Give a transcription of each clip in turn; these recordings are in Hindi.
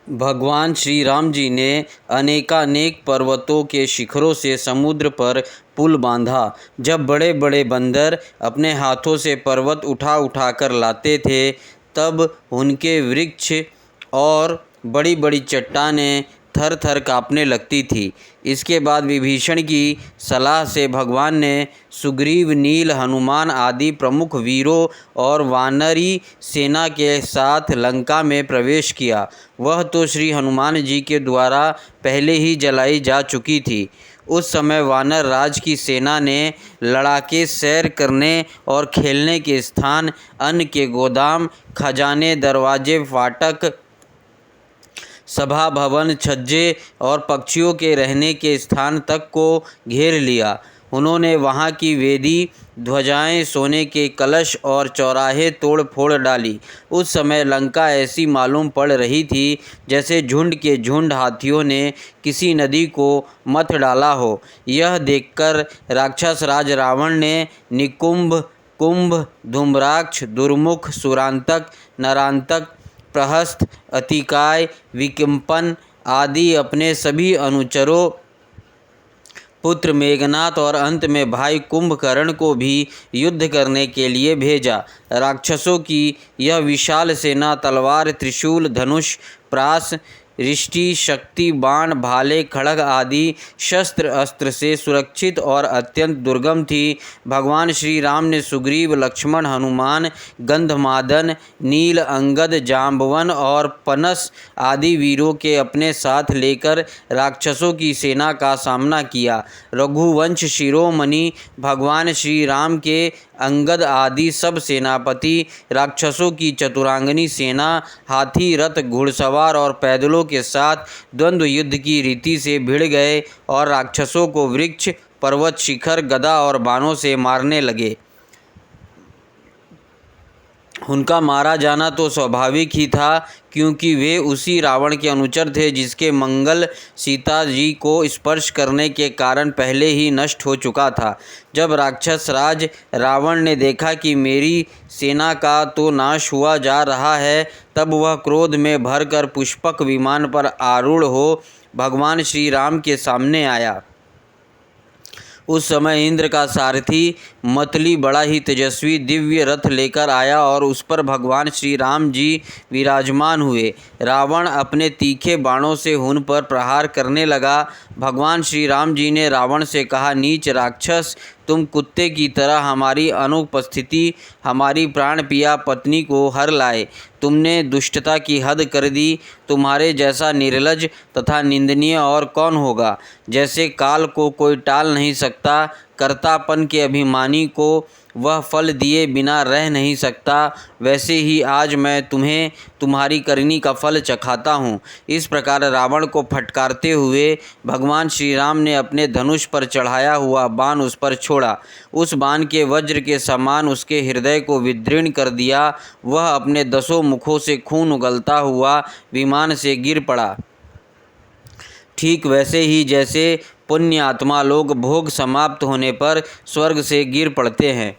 भगवान श्री राम जी ने अनेकानेक पर्वतों के शिखरों से समुद्र पर पुल बांधा। जब बड़े बड़े बंदर अपने हाथों से पर्वत उठा उठा कर लाते थे, तब उनके वृक्ष और बड़ी बड़ी चट्टानें थर थर काँपने लगती थी। इसके बाद विभीषण की सलाह से भगवान ने सुग्रीव, नील, हनुमान आदि प्रमुख वीरों और वानरी सेना के साथ लंका में प्रवेश किया। वह तो श्री हनुमान जी के द्वारा पहले ही जलाई जा चुकी थी। उस समय वानर राज की सेना ने लड़ाके, सैर करने और खेलने के स्थान, अन्न के गोदाम, खजाने, दरवाजे, फाटक, सभा भवन, छज्जे और पक्षियों के रहने के स्थान तक को घेर लिया। उन्होंने वहाँ की वेदी, ध्वजाएं, सोने के कलश और चौराहे तोड़ फोड़ डाली। उस समय लंका ऐसी मालूम पड़ रही थी जैसे झुंड के झुंड हाथियों ने किसी नदी को मथ डाला हो। यह देखकर राक्षस राज रावण ने निकुंभ, कुंभ, धूम्राक्ष, दुर्मुख, सुरांतक, नरांतक, प्रहस्त, अतिकाय, विकम्पन आदि अपने सभी अनुचरों, पुत्र मेघनाथ और अंत में भाई कुंभकर्ण को भी युद्ध करने के लिए भेजा। राक्षसों की यह विशाल सेना तलवार, त्रिशूल, धनुष, प्रास, रिष्टि, शक्ति, बाण, भाले, खड्ग आदि शस्त्र अस्त्र से सुरक्षित और अत्यंत दुर्गम थी। भगवान श्री राम ने सुग्रीव, लक्ष्मण, हनुमान, गंधमादन, नील, अंगद, जाम्बवन और पनस आदि वीरों के अपने साथ लेकर राक्षसों की सेना का सामना किया। रघुवंश शिरोमणि भगवान श्री राम के अंगद आदि सब सेनापति राक्षसों की चतुरांगनी सेना, हाथी, रथ, घुड़सवार और पैदलों के साथ द्वंद्व युद्ध की रीति से भिड़ गए और राक्षसों को वृक्ष, पर्वत, शिखर, गदा और बाणों से मारने लगे। उनका मारा जाना तो स्वाभाविक ही था, क्योंकि वे उसी रावण के अनुचर थे जिसके मंगल सीता जी को स्पर्श करने के कारण पहले ही नष्ट हो चुका था। जब राक्षस राज रावण ने देखा कि मेरी सेना का तो नाश हुआ जा रहा है, तब वह क्रोध में भरकर पुष्पक विमान पर आरूढ़ हो भगवान श्री राम के सामने आया। उस समय इंद्र का सारथी मतली बड़ा ही तेजस्वी दिव्य रथ लेकर आया और उस पर भगवान श्री राम जी विराजमान हुए। रावण अपने तीखे बाणों से उन पर प्रहार करने लगा। भगवान श्री राम जी ने रावण से कहा, नीच राक्षस, तुम कुत्ते की तरह हमारी अनुपस्थिति हमारी प्राण पिया पत्नी को हर लाए। तुमने दुष्टता की हद कर दी। तुम्हारे जैसा निर्लज तथा निंदनीय और कौन होगा। जैसे काल को कोई टाल नहीं सकता, कर्तापन के अभिमानी को वह फल दिए बिना रह नहीं सकता, वैसे ही आज मैं तुम्हें तुम्हारी करनी का फल चखाता हूँ। इस प्रकार रावण को फटकारते हुए भगवान श्री राम ने अपने धनुष पर चढ़ाया हुआ बाण उस पर छोड़ा। उस बाण के वज्र के समान उसके हृदय को विदीर्ण कर दिया। वह अपने 10 मुखों से खून उगलता हुआ विमान से गिर पड़ा। ठीक वैसे ही जैसे पुण्य आत्मा लोग भोग समाप्त होने पर स्वर्ग से गिर पड़ते हैं।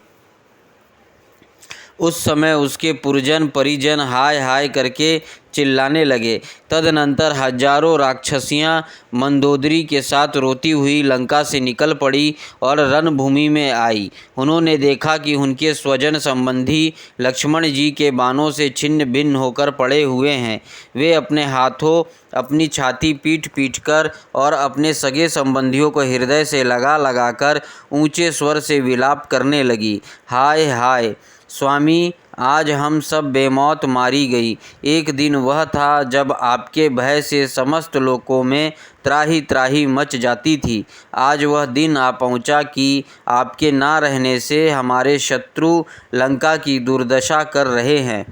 उस समय उसके पुरजन परिजन हाय हाय करके चिल्लाने लगे। तदनंतर हजारों राक्षसियाँ मंदोदरी के साथ रोती हुई लंका से निकल पड़ी और रणभूमि में आई। उन्होंने देखा कि उनके स्वजन संबंधी लक्ष्मण जी के बाणों से छिन्न भिन्न होकर पड़े हुए हैं। वे अपने हाथों अपनी छाती पीट पीट कर और अपने सगे संबंधियों को हृदय से लगा लगा कर ऊँचे स्वर से विलाप करने लगी। हाय हाय स्वामी, आज हम सब बेमौत मारी गई। एक दिन वह था जब आपके भय से समस्त लोकों में त्राही त्राही मच जाती थी। आज वह दिन आ पहुँचा कि आपके ना रहने से हमारे शत्रु लंका की दुर्दशा कर रहे हैं।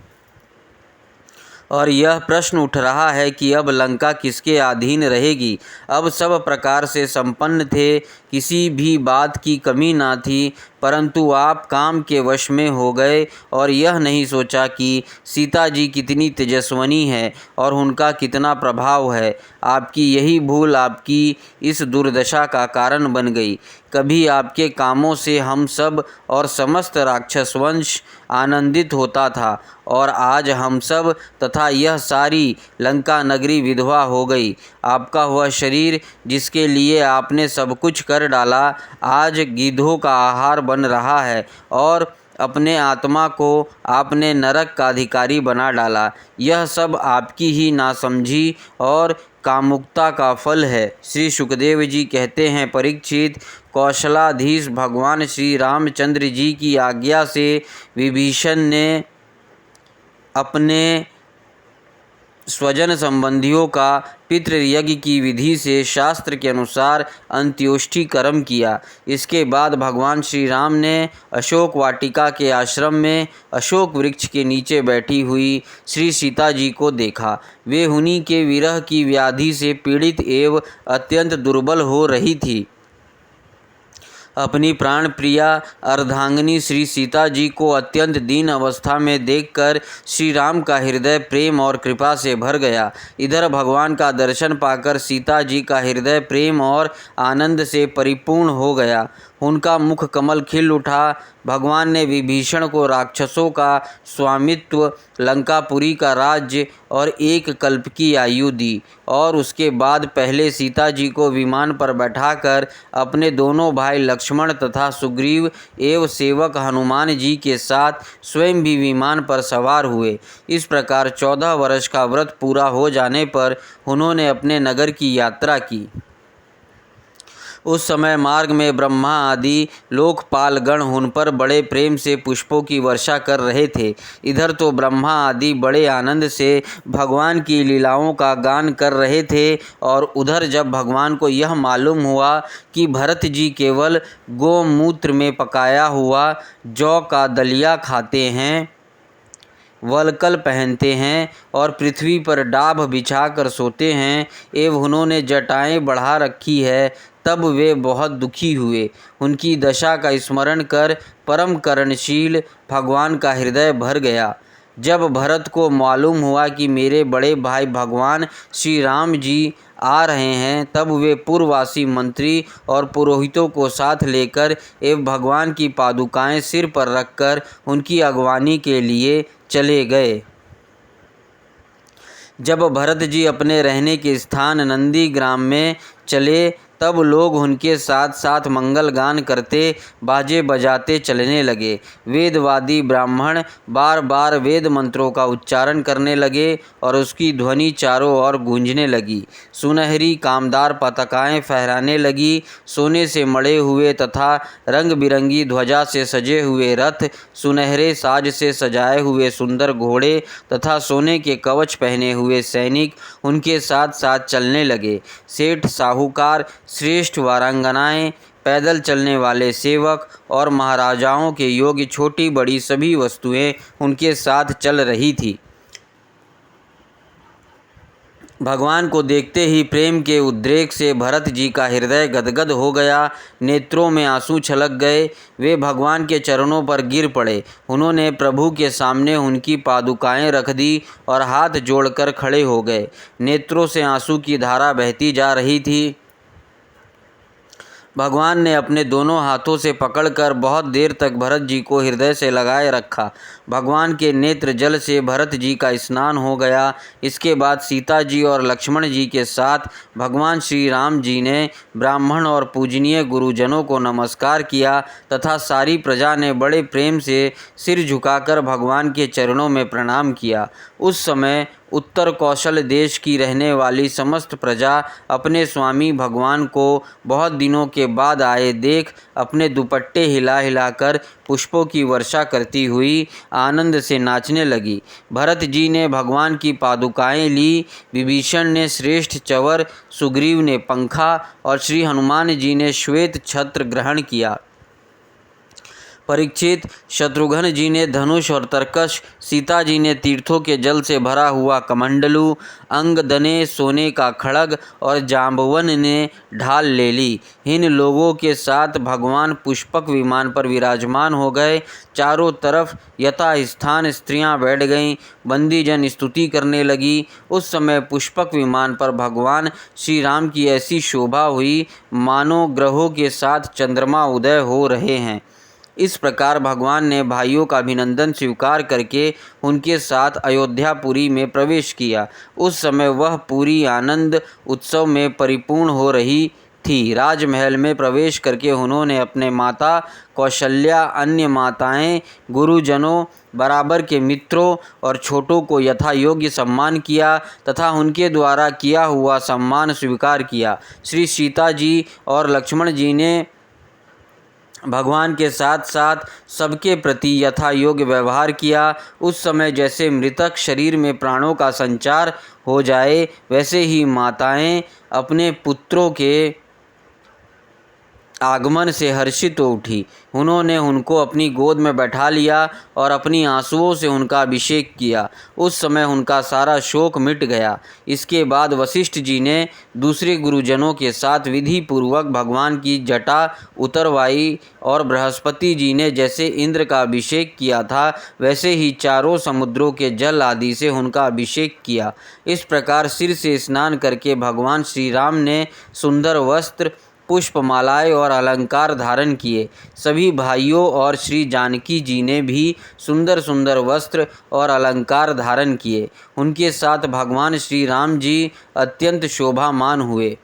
और यह प्रश्न उठ रहा है कि अब लंका किसके अधीन रहेगी। अब सब प्रकार से संपन्न थे, किसी भी बात की कमी ना थी, परंतु आप काम के वश में हो गए और यह नहीं सोचा कि सीता जी कितनी तेजस्विनी है और उनका कितना प्रभाव है। आपकी यही भूल आपकी इस दुर्दशा का कारण बन गई। कभी आपके कामों से हम सब और समस्त राक्षस वंश आनंदित होता था और आज हम सब तथा यह सारी लंका नगरी विधवा हो गई। आपका हुआ शरीर जिसके लिए आपने सब कुछ कर डाला आज गीधों का आहार बन रहा है और अपने आत्मा को आपने नरक का अधिकारी बना डाला। यह सब आपकी ही नासमझी और कामुकता का फल है। श्री सुखदेव जी कहते हैं, परीक्षित, कौशलाधीश भगवान श्री रामचंद्र जी की आज्ञा से विभीषण ने अपने स्वजन संबंधियों का पितृयज्ञ की विधि से शास्त्र के अनुसार अंत्योष्टि कर्म किया। इसके बाद भगवान श्री राम ने अशोक वाटिका के आश्रम में अशोक वृक्ष के नीचे बैठी हुई श्री सीता जी को देखा। वे उन्हीं के विरह की व्याधि से पीड़ित एवं अत्यंत दुर्बल हो रही थी। अपनी प्राण प्रिया अर्धांगिनी श्री सीता जी को अत्यंत दीन अवस्था में देखकर श्री राम का हृदय प्रेम और कृपा से भर गया। इधर भगवान का दर्शन पाकर सीता जी का हृदय प्रेम और आनंद से परिपूर्ण हो गया। उनका मुख कमल खिल उठा। भगवान ने विभीषण को राक्षसों का स्वामित्व, लंकापुरी का राज्य और 1 कल्प की आयु दी और उसके बाद पहले सीता जी को विमान पर बैठाकर अपने दोनों भाई लक्ष्मण तथा सुग्रीव एवं सेवक हनुमान जी के साथ स्वयं भी विमान पर सवार हुए। इस प्रकार 14 वर्ष का व्रत पूरा हो जाने पर उन्होंने अपने नगर की यात्रा की। उस समय मार्ग में ब्रह्मा आदि लोकपालगण उन पर बड़े प्रेम से पुष्पों की वर्षा कर रहे थे। इधर तो ब्रह्मा आदि बड़े आनंद से भगवान की लीलाओं का गान कर रहे थे और उधर जब भगवान को यह मालूम हुआ कि भरत जी केवल गोमूत्र में पकाया हुआ जौ का दलिया खाते हैं, वलकल पहनते हैं और पृथ्वी पर डाभ बिछाकर सोते हैं एवं उन्होंने जटाएं बढ़ा रखी है, तब वे बहुत दुखी हुए। उनकी दशा का स्मरण कर परम करुणशील भगवान का हृदय भर गया। जब भरत को मालूम हुआ कि मेरे बड़े भाई भगवान श्री राम जी आ रहे हैं, तब वे पूर्ववासी मंत्री और पुरोहितों को साथ लेकर एवं भगवान की पादुकाएं सिर पर रखकर उनकी अगवानी के लिए चले गए। जब भरत जी अपने रहने के स्थान नंदी ग्राम में चले, तब लोग उनके साथ साथ मंगल गान करते बाजे बजाते चलने लगे। वेदवादी ब्राह्मण बार बार वेद मंत्रों का उच्चारण करने लगे और उसकी ध्वनि चारों ओर गूंजने लगी। सुनहरी कामदार पताकाएं फहराने लगी। सोने से मढ़े हुए तथा रंग बिरंगी ध्वजा से सजे हुए रथ, सुनहरे साज से सजाए हुए सुंदर घोड़े तथा सोने के कवच पहने हुए सैनिक उनके साथ साथ चलने लगे। सेठ, साहूकार, श्रेष्ठ वारांगनाएं, पैदल चलने वाले सेवक और महाराजाओं के योग्य छोटी बड़ी सभी वस्तुएं उनके साथ चल रही थी। भगवान को देखते ही प्रेम के उद्रेक से भरत जी का हृदय गदगद हो गया, नेत्रों में आंसू छलक गए। वे भगवान के चरणों पर गिर पड़े। उन्होंने प्रभु के सामने उनकी पादुकाएं रख दी और हाथ जोड़कर खड़े हो गए। नेत्रों से आंसू की धारा बहती जा रही थी। भगवान ने अपने दोनों हाथों से पकड़कर बहुत देर तक भरत जी को हृदय से लगाए रखा। भगवान के नेत्र जल से भरत जी का स्नान हो गया। इसके बाद सीता जी और लक्ष्मण जी के साथ भगवान श्री राम जी ने ब्राह्मण और पूजनीय गुरुजनों को नमस्कार किया तथा सारी प्रजा ने बड़े प्रेम से सिर झुकाकर भगवान के चरणों में प्रणाम किया। उस समय उत्तर कौशल देश की रहने वाली समस्त प्रजा अपने स्वामी भगवान को बहुत दिनों के बाद आए देख अपने दुपट्टे हिला हिलाकर पुष्पों की वर्षा करती हुई आनंद से नाचने लगी। भरत जी ने भगवान की पादुकाएं ली, विभीषण ने श्रेष्ठ चवर, सुग्रीव ने पंखा और श्री हनुमान जी ने श्वेत छत्र ग्रहण किया। परीक्षित, शत्रुघ्न जी ने धनुष और तरकश, सीता जी ने तीर्थों के जल से भरा हुआ कमंडलू, अंगद ने सोने का खड़ग और जाम्बवन ने ढाल ले ली। इन लोगों के साथ भगवान पुष्पक विमान पर विराजमान हो गए। चारों तरफ यथास्थान स्त्रियां बैठ गईं, बंदीजन स्तुति करने लगी। उस समय पुष्पक विमान पर भगवान श्री राम की ऐसी शोभा हुई मानो ग्रहों के साथ चंद्रमा उदय हो रहे हैं। इस प्रकार भगवान ने भाइयों का अभिनंदन स्वीकार करके उनके साथ अयोध्यापुरी में प्रवेश किया। उस समय वह पूरी आनंद उत्सव में परिपूर्ण हो रही थी। राजमहल में प्रवेश करके उन्होंने अपने माता कौशल्या, अन्य माताएं, गुरुजनों, बराबर के मित्रों और छोटों को यथा योग्य सम्मान किया तथा उनके द्वारा किया हुआ सम्मान स्वीकार किया। श्री सीता जी और लक्ष्मण जी ने भगवान के साथ साथ सबके प्रति यथा योग्य व्यवहार किया। उस समय जैसे मृतक शरीर में प्राणों का संचार हो जाए, वैसे ही माताएं अपने पुत्रों के आगमन से हर्षित हो उठी। उन्होंने उनको अपनी गोद में बैठा लिया और अपनी आंसुओं से उनका अभिषेक किया। उस समय उनका सारा शोक मिट गया। इसके बाद वशिष्ठ जी ने दूसरे गुरुजनों के साथ विधि पूर्वक भगवान की जटा उतरवाई और बृहस्पति जी ने जैसे इंद्र का अभिषेक किया था, वैसे ही चारों समुद्रों के जल आदि से उनका अभिषेक किया। इस प्रकार सिर से स्नान करके भगवान श्री राम ने सुंदर वस्त्र, पुष्पमालाएं और अलंकार धारण किए। सभी भाइयों और श्री जानकी जी ने भी सुंदर सुंदर वस्त्र और अलंकार धारण किए। उनके साथ भगवान श्री राम जी अत्यंत शोभामान हुए।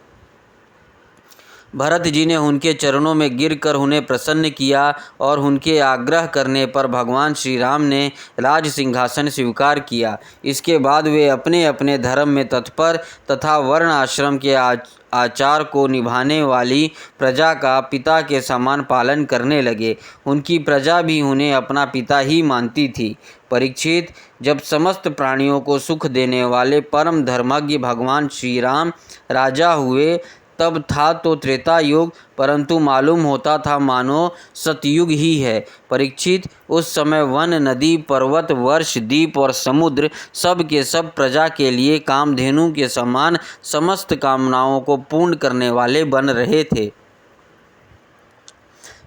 भरत जी ने उनके चरणों में गिरकर उन्हें प्रसन्न किया और उनके आग्रह करने पर भगवान श्री राम ने राज सिंहासन स्वीकार किया। इसके बाद वे अपने अपने धर्म में तत्पर तथा वर्ण आश्रम के आचार को निभाने वाली प्रजा का पिता के समान पालन करने लगे। उनकी प्रजा भी उन्हें अपना पिता ही मानती थी। परीक्षित, जब समस्त प्राणियों को सुख देने वाले परम धर्मज्ञ भगवान श्री राम राजा हुए, तब था तो त्रेता युग, परंतु मालूम होता था मानो सतयुग ही है। परीक्षित, उस समय वन, नदी, पर्वत, वर्ष, द्वीप और समुद्र सब के सब प्रजा के लिए कामधेनु के समान समस्त कामनाओं को पूर्ण करने वाले बन रहे थे।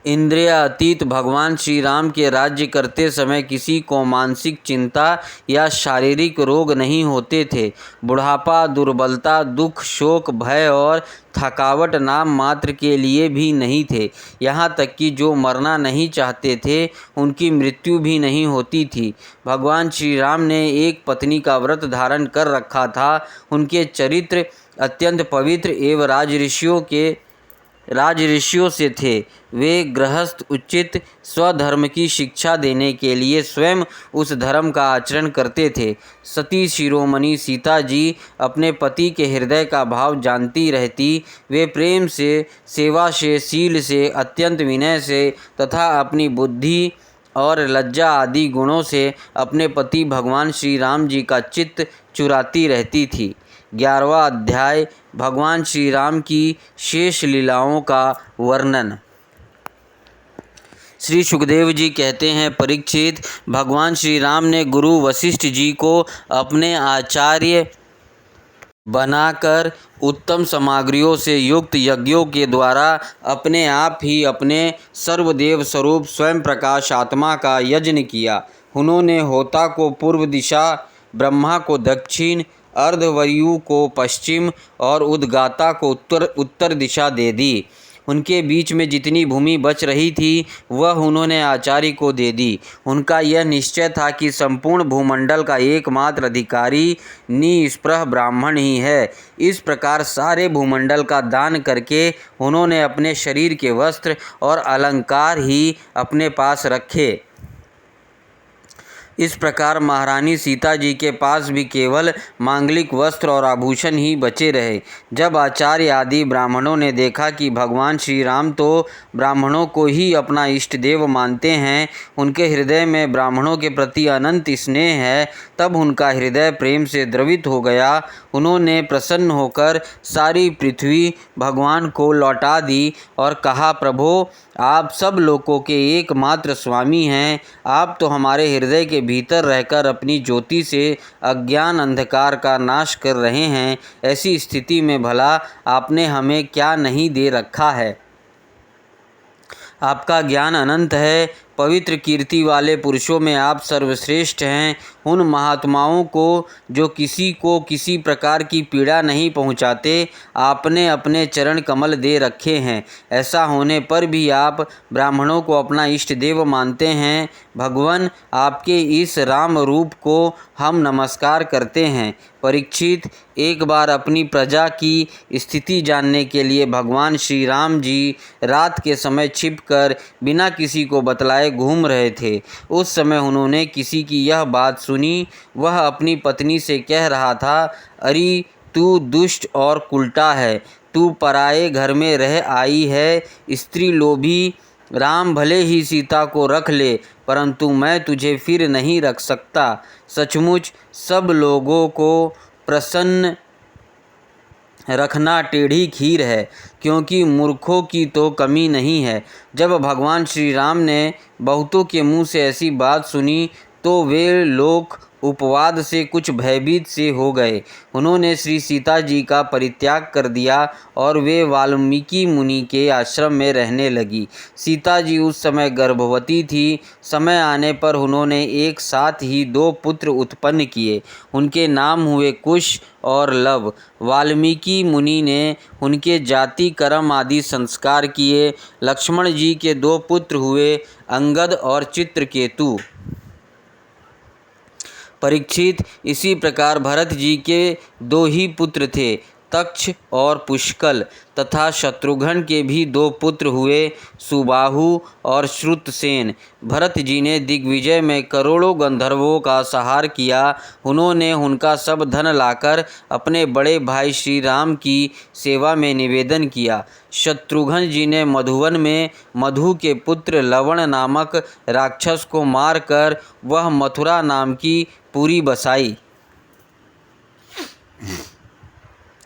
इंद्रियातीत भगवान श्री राम के राज्य करते समय किसी को मानसिक चिंता या शारीरिक रोग नहीं होते थे। बुढ़ापा, दुर्बलता, दुख, शोक, भय और थकावट नाम मात्र के लिए भी नहीं थे। यहाँ तक कि जो मरना नहीं चाहते थे, उनकी मृत्यु भी नहीं होती थी। भगवान श्री राम ने एक पत्नी का व्रत धारण कर रखा था। उनके चरित्र अत्यंत पवित्र एवं राजऋषियों से थे। वे गृहस्थ उचित स्वधर्म की शिक्षा देने के लिए स्वयं उस धर्म का आचरण करते थे। सती शिरोमणि सीता जी अपने पति के हृदय का भाव जानती रहती। वे प्रेम से, सेवा से, शील से, अत्यंत विनय से तथा अपनी बुद्धि और लज्जा आदि गुणों से अपने पति भगवान श्री राम जी का चित्त चुराती रहती थी। 11वां अध्याय भगवान श्री राम की शेष लीलाओं का वर्णन। श्री सुखदेव जी कहते हैं, परीक्षित, भगवान श्री राम ने गुरु वशिष्ठ जी को अपने आचार्य बनाकर उत्तम सामग्रियों से युक्त यज्ञों के द्वारा अपने आप ही अपने सर्वदेव स्वरूप स्वयं प्रकाश आत्मा का यज्ञ किया। उन्होंने होता को पूर्व दिशा, ब्रह्मा को दक्षिण, अर्धवर्यु को पश्चिम और उद्गाता को उत्तर दिशा दे दी। उनके बीच में जितनी भूमि बच रही थी वह उन्होंने आचार्य को दे दी। उनका यह निश्चय था कि संपूर्ण भूमंडल का एकमात्र अधिकारी निष्प्रह ब्राह्मण ही है। इस प्रकार सारे भूमंडल का दान करके उन्होंने अपने शरीर के वस्त्र और अलंकार ही अपने पास रखे। इस प्रकार महारानी सीता जी के पास भी केवल मांगलिक वस्त्र और आभूषण ही बचे रहे। जब आचार्य आदि ब्राह्मणों ने देखा कि भगवान श्री राम तो ब्राह्मणों को ही अपना इष्ट देव मानते हैं, उनके हृदय में ब्राह्मणों के प्रति अनंत स्नेह है, तब उनका हृदय प्रेम से द्रवित हो गया। उन्होंने प्रसन्न होकर सारी पृथ्वी भगवान को लौटा दी और कहा, प्रभो, आप सब लोगों के एकमात्र स्वामी हैं। आप तो हमारे हृदय के भीतर रहकर अपनी ज्योति से अज्ञान अंधकार का नाश कर रहे हैं। ऐसी स्थिति में भला आपने हमें क्या नहीं दे रखा है। आपका ज्ञान अनंत है। पवित्र कीर्ति वाले पुरुषों में आप सर्वश्रेष्ठ हैं। उन महात्माओं को जो किसी को किसी प्रकार की पीड़ा नहीं पहुंचाते, आपने अपने चरण कमल दे रखे हैं। ऐसा होने पर भी आप ब्राह्मणों को अपना इष्ट देव मानते हैं। भगवान, आपके इस राम रूप को हम नमस्कार करते हैं। परीक्षित, एक बार अपनी प्रजा की स्थिति जानने के लिए भगवान श्री राम जी रात के समय छिपकर बिना किसी को बतलाए घूम रहे थे। उस समय उन्होंने किसी की यह बात सुनी। वह अपनी पत्नी से कह रहा था, अरे तू दुष्ट और कुलटा है, तू पराये घर में रह आई है, स्त्री लोभी। राम भले ही सीता को रख ले, परंतु मैं तुझे फिर नहीं रख सकता। सचमुच सब लोगों को प्रसन्न रखना टेढ़ी खीर है, क्योंकि मूर्खों की तो कमी नहीं है। जब भगवान श्री राम ने बहुतों के मुंह से ऐसी बात सुनी तो वे लोग उपवाद से कुछ भयभीत से हो गए। उन्होंने श्री सीता जी का परित्याग कर दिया और वे वाल्मीकि मुनि के आश्रम में रहने लगी। सीता जी उस समय गर्भवती थी। समय आने पर उन्होंने एक साथ ही 2 पुत्र उत्पन्न किए। उनके नाम हुए कुश और लव। वाल्मीकि मुनि ने उनके जाति कर्म आदि संस्कार किए। लक्ष्मण जी के 2 पुत्र हुए, अंगद और चित्रकेतु। परीक्षित, इसी प्रकार भरत जी के 2 ही पुत्र थे, तक्ष और पुष्कल, तथा शत्रुघ्न के भी 2 पुत्र हुए, सुबाहु और श्रुतसेन। भरत जी ने दिग्विजय में करोड़ों गंधर्वों का संहार किया। उन्होंने उनका सब धन लाकर अपने बड़े भाई श्री राम की सेवा में निवेदन किया। शत्रुघ्न जी ने मधुवन में मधु के पुत्र लवण नामक राक्षस को मारकर वह मथुरा नाम की पुरी बसाई।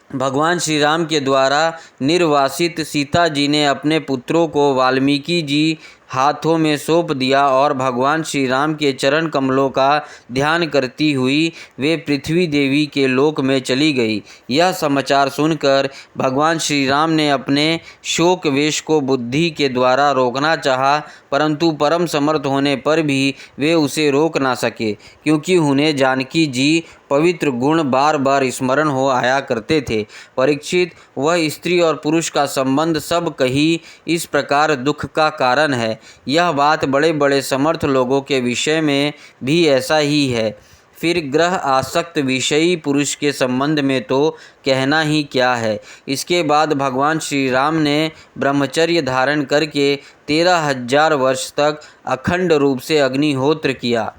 भगवान श्री राम के द्वारा निर्वासित सीता जी ने अपने पुत्रों को वाल्मीकि जी हाथों में सौंप दिया और भगवान श्री राम के चरण कमलों का ध्यान करती हुई वे पृथ्वी देवी के लोक में चली गई। यह समाचार सुनकर भगवान श्री राम ने अपने शोक वेश को बुद्धि के द्वारा रोकना चाहा, परंतु परम समर्थ होने पर भी वे उसे रोक ना सके, क्योंकि उन्हें जानकी जी पवित्र गुण बार बार स्मरण हो आया करते थे। परीक्षित, वह स्त्री और पुरुष का संबंध सब कहीं इस प्रकार दुख का कारण है। यह बात बड़े बड़े समर्थ लोगों के विषय में भी ऐसा ही है। फिर ग्रह आसक्त विषयी पुरुष के संबंध में तो कहना ही क्या है। इसके बाद भगवान श्री राम ने ब्रह्मचर्य धारण करके 13,000 वर्ष तक अखंड रूप से अग्निहोत्र किया।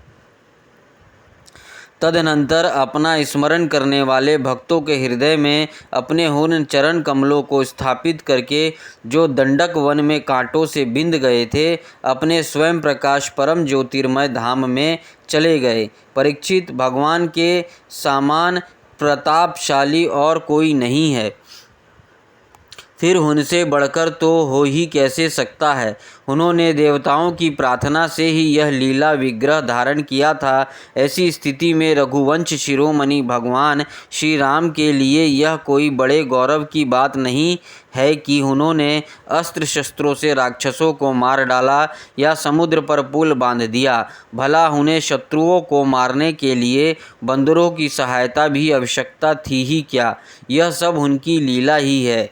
तदनंतर अपना स्मरण करने वाले भक्तों के हृदय में अपने उन चरण कमलों को स्थापित करके, जो दंडक वन में कांटों से बिंद गए थे, अपने स्वयं प्रकाश परम ज्योतिर्मय धाम में चले गए। परीक्षित, भगवान के समान प्रतापशाली और कोई नहीं है, फिर उनसे बढ़कर तो हो ही कैसे सकता है। उन्होंने देवताओं की प्रार्थना से ही यह लीला विग्रह धारण किया था। ऐसी स्थिति में रघुवंश शिरोमणि भगवान श्री राम के लिए यह कोई बड़े गौरव की बात नहीं है कि उन्होंने अस्त्र शस्त्रों से राक्षसों को मार डाला या समुद्र पर पुल बांध दिया। भला उन्हें शत्रुओं को मारने के लिए बंदरों की सहायता भी आवश्यकता थी ही क्या। यह सब उनकी लीला ही है।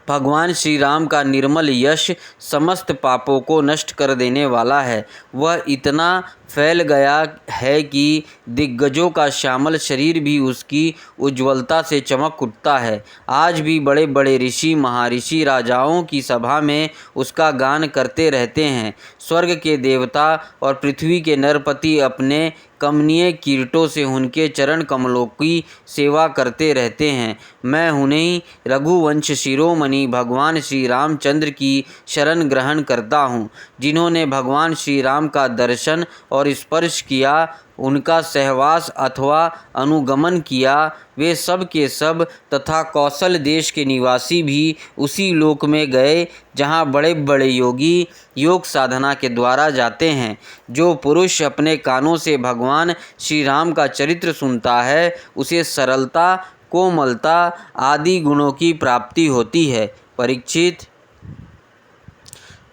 भगवान श्री राम का निर्मल यश समस्त पापों को नष्ट कर देने वाला है। वह इतना फैल गया है कि दिग्गजों का श्यामल शरीर भी उसकी उज्ज्वलता से चमक उठता है। आज भी बड़े बड़े ऋषि महर्षि राजाओं की सभा में उसका गान करते रहते हैं। स्वर्ग के देवता और पृथ्वी के नरपति अपने कमनीय कीर्तों से उनके चरण कमलों की सेवा करते रहते हैं। मैं उन्हीं रघुवंश शिरोमणि भगवान श्री रामचंद्र की शरण ग्रहण करता हूँ, जिन्होंने भगवान श्री राम का दर्शन और स्पर्श किया, उनका सहवास अथवा अनुगमन किया। वे सब के सब तथा कौशल देश के निवासी भी उसी लोक में गए जहाँ बड़े बड़े योगी योग साधना के द्वारा जाते हैं। जो पुरुष अपने कानों से भगवान श्री राम का चरित्र सुनता है, उसे सरलता, कोमलता आदि गुणों की प्राप्ति होती है। परीक्षित,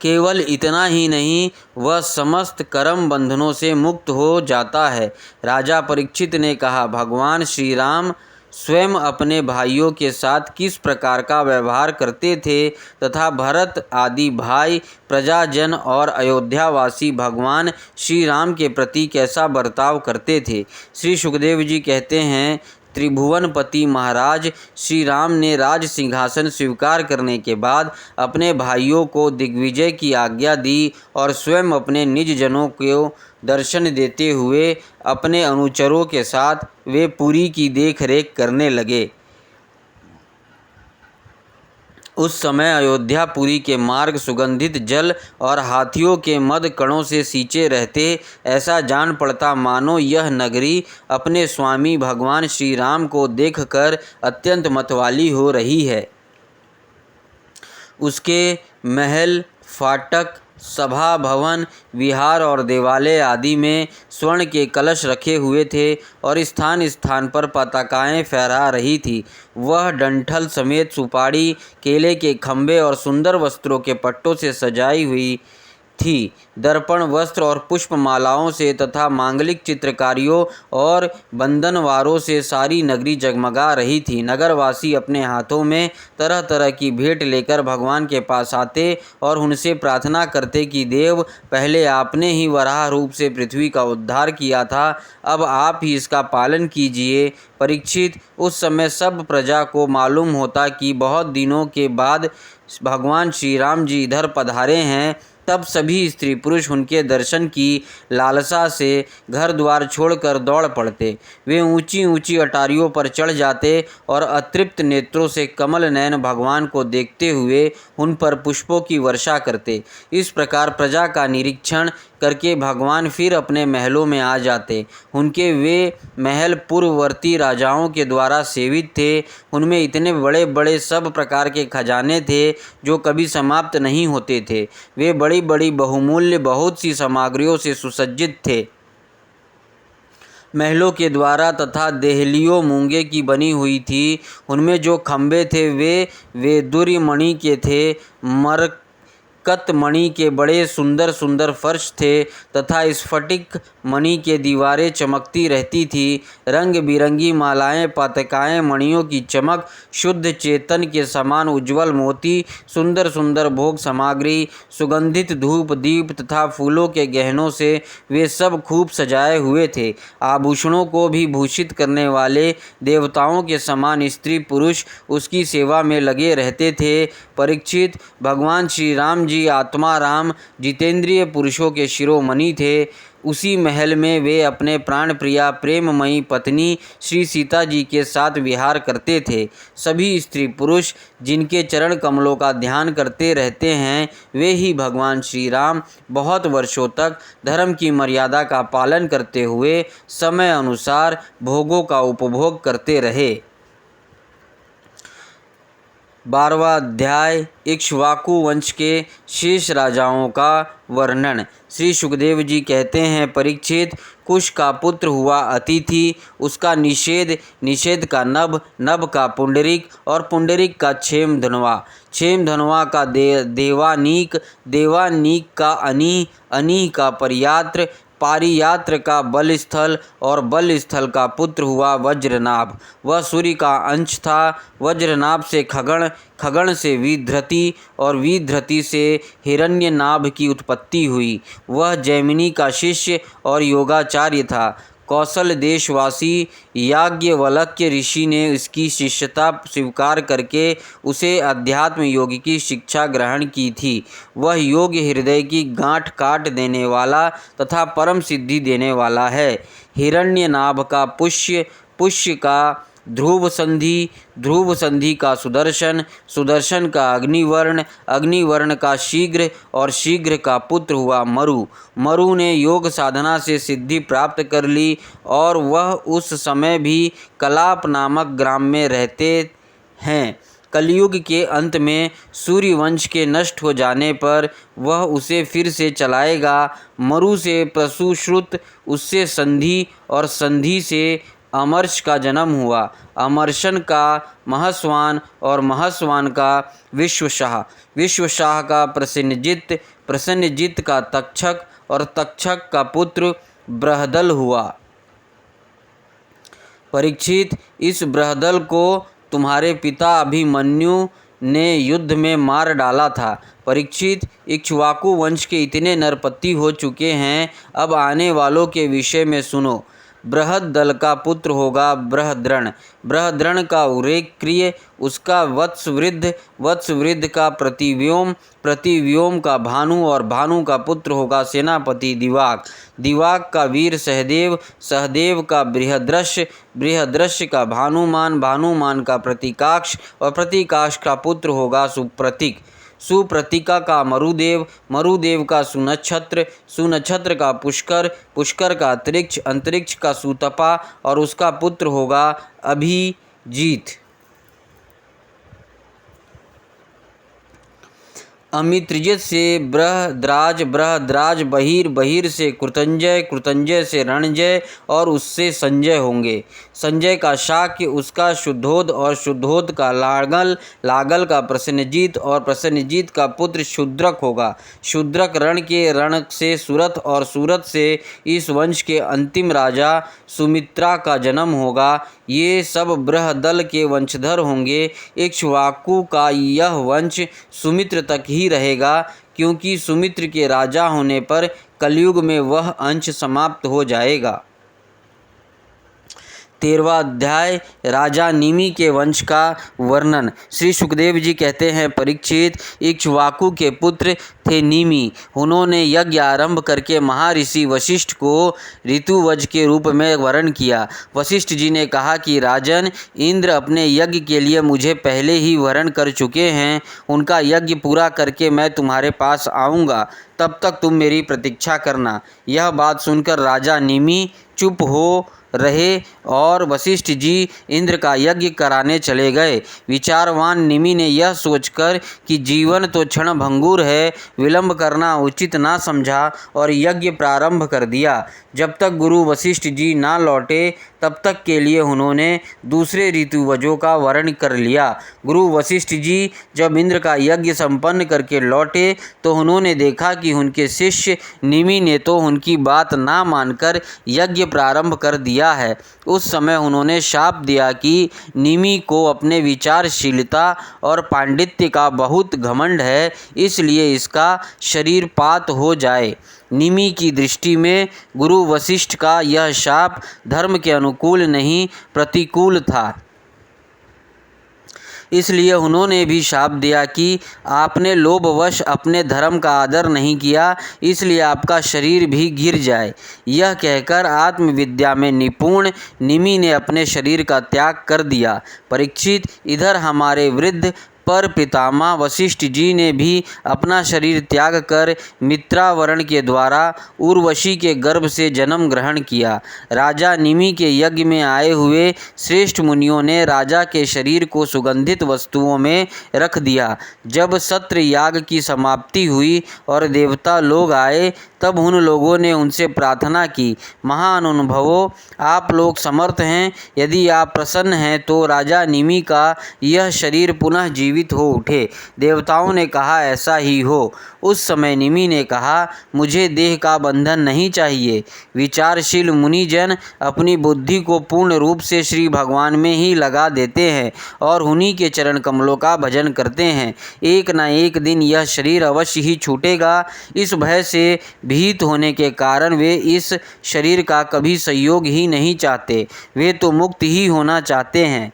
केवल इतना ही नहीं, वह समस्त कर्म बंधनों से मुक्त हो जाता है। राजा परीक्षित ने कहा, भगवान श्री राम स्वयं अपने भाइयों के साथ किस प्रकार का व्यवहार करते थे तथा भरत आदि भाई, प्रजाजन और अयोध्यावासी भगवान श्री राम के प्रति कैसा बर्ताव करते थे। श्री सुखदेव जी कहते हैं, त्रिभुवनपति महाराज श्री राम ने राज सिंहासन स्वीकार करने के बाद अपने भाइयों को दिग्विजय की आज्ञा दी और स्वयं अपने निज जनों को दर्शन देते हुए अपने अनुचरों के साथ वे पुरी की देखरेख करने लगे। उस समय अयोध्यापुरी के मार्ग सुगंधित जल और हाथियों के मद कणों से सींचे रहते। ऐसा जान पड़ता मानो यह नगरी अपने स्वामी भगवान श्री राम को देखकर अत्यंत मतवाली हो रही है। उसके महल, फाटक, सभा भवन, विहार और देवालय आदि में स्वर्ण के कलश रखे हुए थे और स्थान स्थान पर पताकाएं फहरा रही थी। वह डंठल समेत सुपाड़ी, केले के खंभे और सुंदर वस्त्रों के पट्टों से सजाई हुई थी। दर्पण, वस्त्र और पुष्पमालाओं से तथा मांगलिक चित्रकारियों और बंधनवारों से सारी नगरी जगमगा रही थी। नगरवासी अपने हाथों में तरह तरह की भेंट लेकर भगवान के पास आते और उनसे प्रार्थना करते कि देव, पहले आपने ही वराह रूप से पृथ्वी का उद्धार किया था, अब आप ही इसका पालन कीजिए। परीक्षित, उस समय सब प्रजा को मालूम होता कि बहुत दिनों के बाद भगवान श्री राम जी इधर पधारे हैं। तब सभी स्त्री पुरुष उनके दर्शन की लालसा से घर द्वार छोड़कर दौड़ पड़ते। वे ऊंची ऊंची अटारियों पर चढ़ जाते और अतृप्त नेत्रों से कमल नयन भगवान को देखते हुए उन पर पुष्पों की वर्षा करते। इस प्रकार प्रजा का निरीक्षण करके भगवान फिर अपने महलों में आ जाते। उनके वे महल पूर्ववर्ती राजाओं के द्वारा सेवित थे। उनमें इतने बड़े बड़े सब प्रकार के खजाने थे जो कभी समाप्त नहीं होते थे। वे बड़ी बड़ी बहुमूल्य बहुत सी सामग्रियों से सुसज्जित थे। महलों के द्वारा तथा देहलियों मूंगे की बनी हुई थी। उनमें जो खंभे थे वे दुर्य मणि के थे। मरकत मणि के बड़े सुंदर सुंदर फर्श थे तथा स्फटिक मणि के दीवारें चमकती रहती थी। रंग बिरंगी मालाएं, पताकाएं, मणियों की चमक, शुद्ध चेतन के समान उज्ज्वल मोती, सुंदर सुंदर भोग सामग्री, सुगंधित धूप दीप तथा फूलों के गहनों से वे सब खूब सजाए हुए थे। आभूषणों को भी भूषित करने वाले देवताओं के समान स्त्री पुरुष उसकी सेवा में लगे रहते थे। परीक्षित, भगवान श्री राम जी आत्मा राम जितेंद्रिय पुरुषों के शिरोमणि थे। उसी महल में वे अपने प्राण प्रिया प्रेममयी पत्नी श्री सीता जी के साथ विहार करते थे। सभी स्त्री पुरुष जिनके चरण कमलों का ध्यान करते रहते हैं, वे ही भगवान श्री राम बहुत वर्षों तक धर्म की मर्यादा का पालन करते हुए समय अनुसार भोगों का उपभोग करते रहे। 12वां अध्याय इक्ष्वाकु वंश के शेष राजाओं का वर्णन। श्री सुखदेव जी कहते हैं, परीक्षित, कुश का पुत्र हुआ अतिथि, उसका निषेध का नभ, नभ का पुंडरिक और पुंडरिक का क्षेमधनवा, क्षेमधनवा का देवानीक, देवानीक का अनी, अनी का परियात्र, पारियात्र का बलस्थल और बलस्थल का पुत्र हुआ वज्रनाभ। वह सूर्य का अंश था। वज्रनाभ से खगण, खगण से विधृति और विधृति से हिरण्यनाभ की उत्पत्ति हुई। वह जैमिनी का शिष्य और योगाचार्य था। कौशल देशवासी याज्ञवल्क्य ऋषि ने इसकी शिष्यता स्वीकार करके उसे अध्यात्म योग की शिक्षा ग्रहण की थी। वह योग हृदय की गांठ काट देने वाला तथा परम सिद्धि देने वाला है। हिरण्यनाभ का पुष्य का ध्रुव संधि, ध्रुव संधि का सुदर्शन, सुदर्शन का अग्निवर्ण, अग्निवर्ण का शीघ्र और शीघ्र का पुत्र हुआ मरु। मरु ने योग साधना से सिद्धि प्राप्त कर ली और वह उस समय भी कलाप नामक ग्राम में रहते हैं। कलयुग के अंत में सूर्यवंश के नष्ट हो जाने पर वह उसे फिर से चलाएगा। मरु से प्रसूश्रुत, उससे संधि और संधि से अमर्ष का जन्म हुआ। अमर्शन का महस्वान और महस्वान का विश्वशाह, विश्वशाह का प्रसेनजित, प्रसेनजित का तक्षक और तक्षक का पुत्र बृहदल हुआ। परीक्षित, इस बृहदल को तुम्हारे पिता अभिमन्यु ने युद्ध में मार डाला था। परीक्षित, इक्ष्वाकु वंश के इतने नरपति हो चुके हैं, अब आने वालों के विषय में सुनो। बृहदल का पुत्र होगा बृहद्रण, बृहद्रण का उरेक्रिय, उसका वत्सवृद्ध, वत्सवृद्ध का प्रतिव्योम, प्रतिव्योम का भानु और भानु का पुत्र होगा सेनापति दिवाक, दिवाक का वीर सहदेव, सहदेव का बृहद्रश्य, बृहद्रश्य का भानुमान, भानुमान का प्रतीकाक्ष और प्रतीकाक्ष का पुत्र होगा सुप्रतीक, सुप्रतिका का मरुदेव, मरुदेव का सुनक्षत्र, सुनक्षत्र का पुष्कर, पुष्कर का अंतरिक्ष, अंतरिक्ष का सुतपा और उसका पुत्र होगा अभिजीत। अमित्रजित से बृहद्राज, बृहद्राज बहिर, बहिर से कृतंजय, कृतंजय से रणजय और उससे संजय होंगे। संजय का शाक्य, उसका शुद्धोद और शुद्धोद का लागल, लागल का प्रसेनजीत और प्रसेनजीत का पुत्र शूद्रक होगा। शूद्रक रण के, रण से सूरत और सूरत से इस वंश के अंतिम राजा सुमित्रा का जन्म होगा। ये सब बृहदल के वंशधर होंगे। इक्ष्वाकु का यह वंश सुमित्र तक ही रहेगा, क्योंकि सुमित्र के राजा होने पर कलयुग में वह अंश समाप्त हो जाएगा। 13वां अध्याय राजा निमि के वंश का वर्णन। श्री सुखदेव जी कहते हैं, परीक्षित, इक्ष्वाकु के पुत्र थे निमि। उन्होंने यज्ञ आरंभ करके महर्षि वशिष्ठ को ऋतुवज के रूप में वरण किया। वशिष्ठ जी ने कहा कि राजन, इंद्र अपने यज्ञ के लिए मुझे पहले ही वरण कर चुके हैं। उनका यज्ञ पूरा करके मैं तुम्हारे पास आऊँगा, तब तक तुम मेरी प्रतीक्षा करना। यह बात सुनकर राजा निमि चुप हो रहे और वशिष्ठ जी इंद्र का यज्ञ कराने चले गए। विचारवान निमि ने यह सोचकर कि जीवन तो क्षण भंगुर है, विलंब करना उचित ना समझा और यज्ञ प्रारंभ कर दिया। जब तक गुरु वशिष्ठ जी ना लौटे तब तक के लिए उन्होंने दूसरे ऋतुवजों का वर्ण कर लिया। गुरु वशिष्ठ जी जब इंद्र का यज्ञ संपन्न करके लौटे तो उन्होंने देखा कि उनके शिष्य निमि ने तो उनकी बात ना मानकर यज्ञ प्रारंभ कर दिया है। उस समय उन्होंने शाप दिया कि निमि को अपने विचारशीलता और पांडित्य का बहुत घमंड है, इसलिए इसका शरीरपात हो जाए। निमि की दृष्टि में गुरु वशिष्ठ का यह शाप धर्म के अनुकूल नहीं, प्रतिकूल था। इसलिए उन्होंने भी शाप दिया कि आपने लोभवश अपने धर्म का आदर नहीं किया, इसलिए आपका शरीर भी गिर जाए। यह कहकर आत्मविद्या में निपुण निमि ने अपने शरीर का त्याग कर दिया। परीक्षित, इधर हमारे वृद्ध पर पितामह वशिष्ठ जी ने भी अपना शरीर त्याग कर मित्रावरण के द्वारा उर्वशी के गर्भ से जन्म ग्रहण किया। राजा निमि के यज्ञ में आए हुए श्रेष्ठ मुनियों ने राजा के शरीर को सुगंधित वस्तुओं में रख दिया। जब सत्र याग की समाप्ति हुई और देवता लोग आए तब उन लोगों ने उनसे प्रार्थना की, महानुभावों, आप लोग समर्थ हैं, यदि आप प्रसन्न हैं तो राजा निमि का यह शरीर पुनः जीवित जीवित हो उठे। देवताओं ने कहा ऐसा ही हो। उस समय निमि ने कहा मुझे देह का बंधन नहीं चाहिए। विचारशील मुनिजन अपनी बुद्धि को पूर्ण रूप से श्री भगवान में ही लगा देते हैं और उन्हीं के चरण कमलों का भजन करते हैं। एक न एक दिन यह शरीर अवश्य ही छूटेगा। इस भय से भीत होने के कारण वे इस शरीर का कभी संयोग ही नहीं चाहते, वे तो मुक्त ही होना चाहते हैं।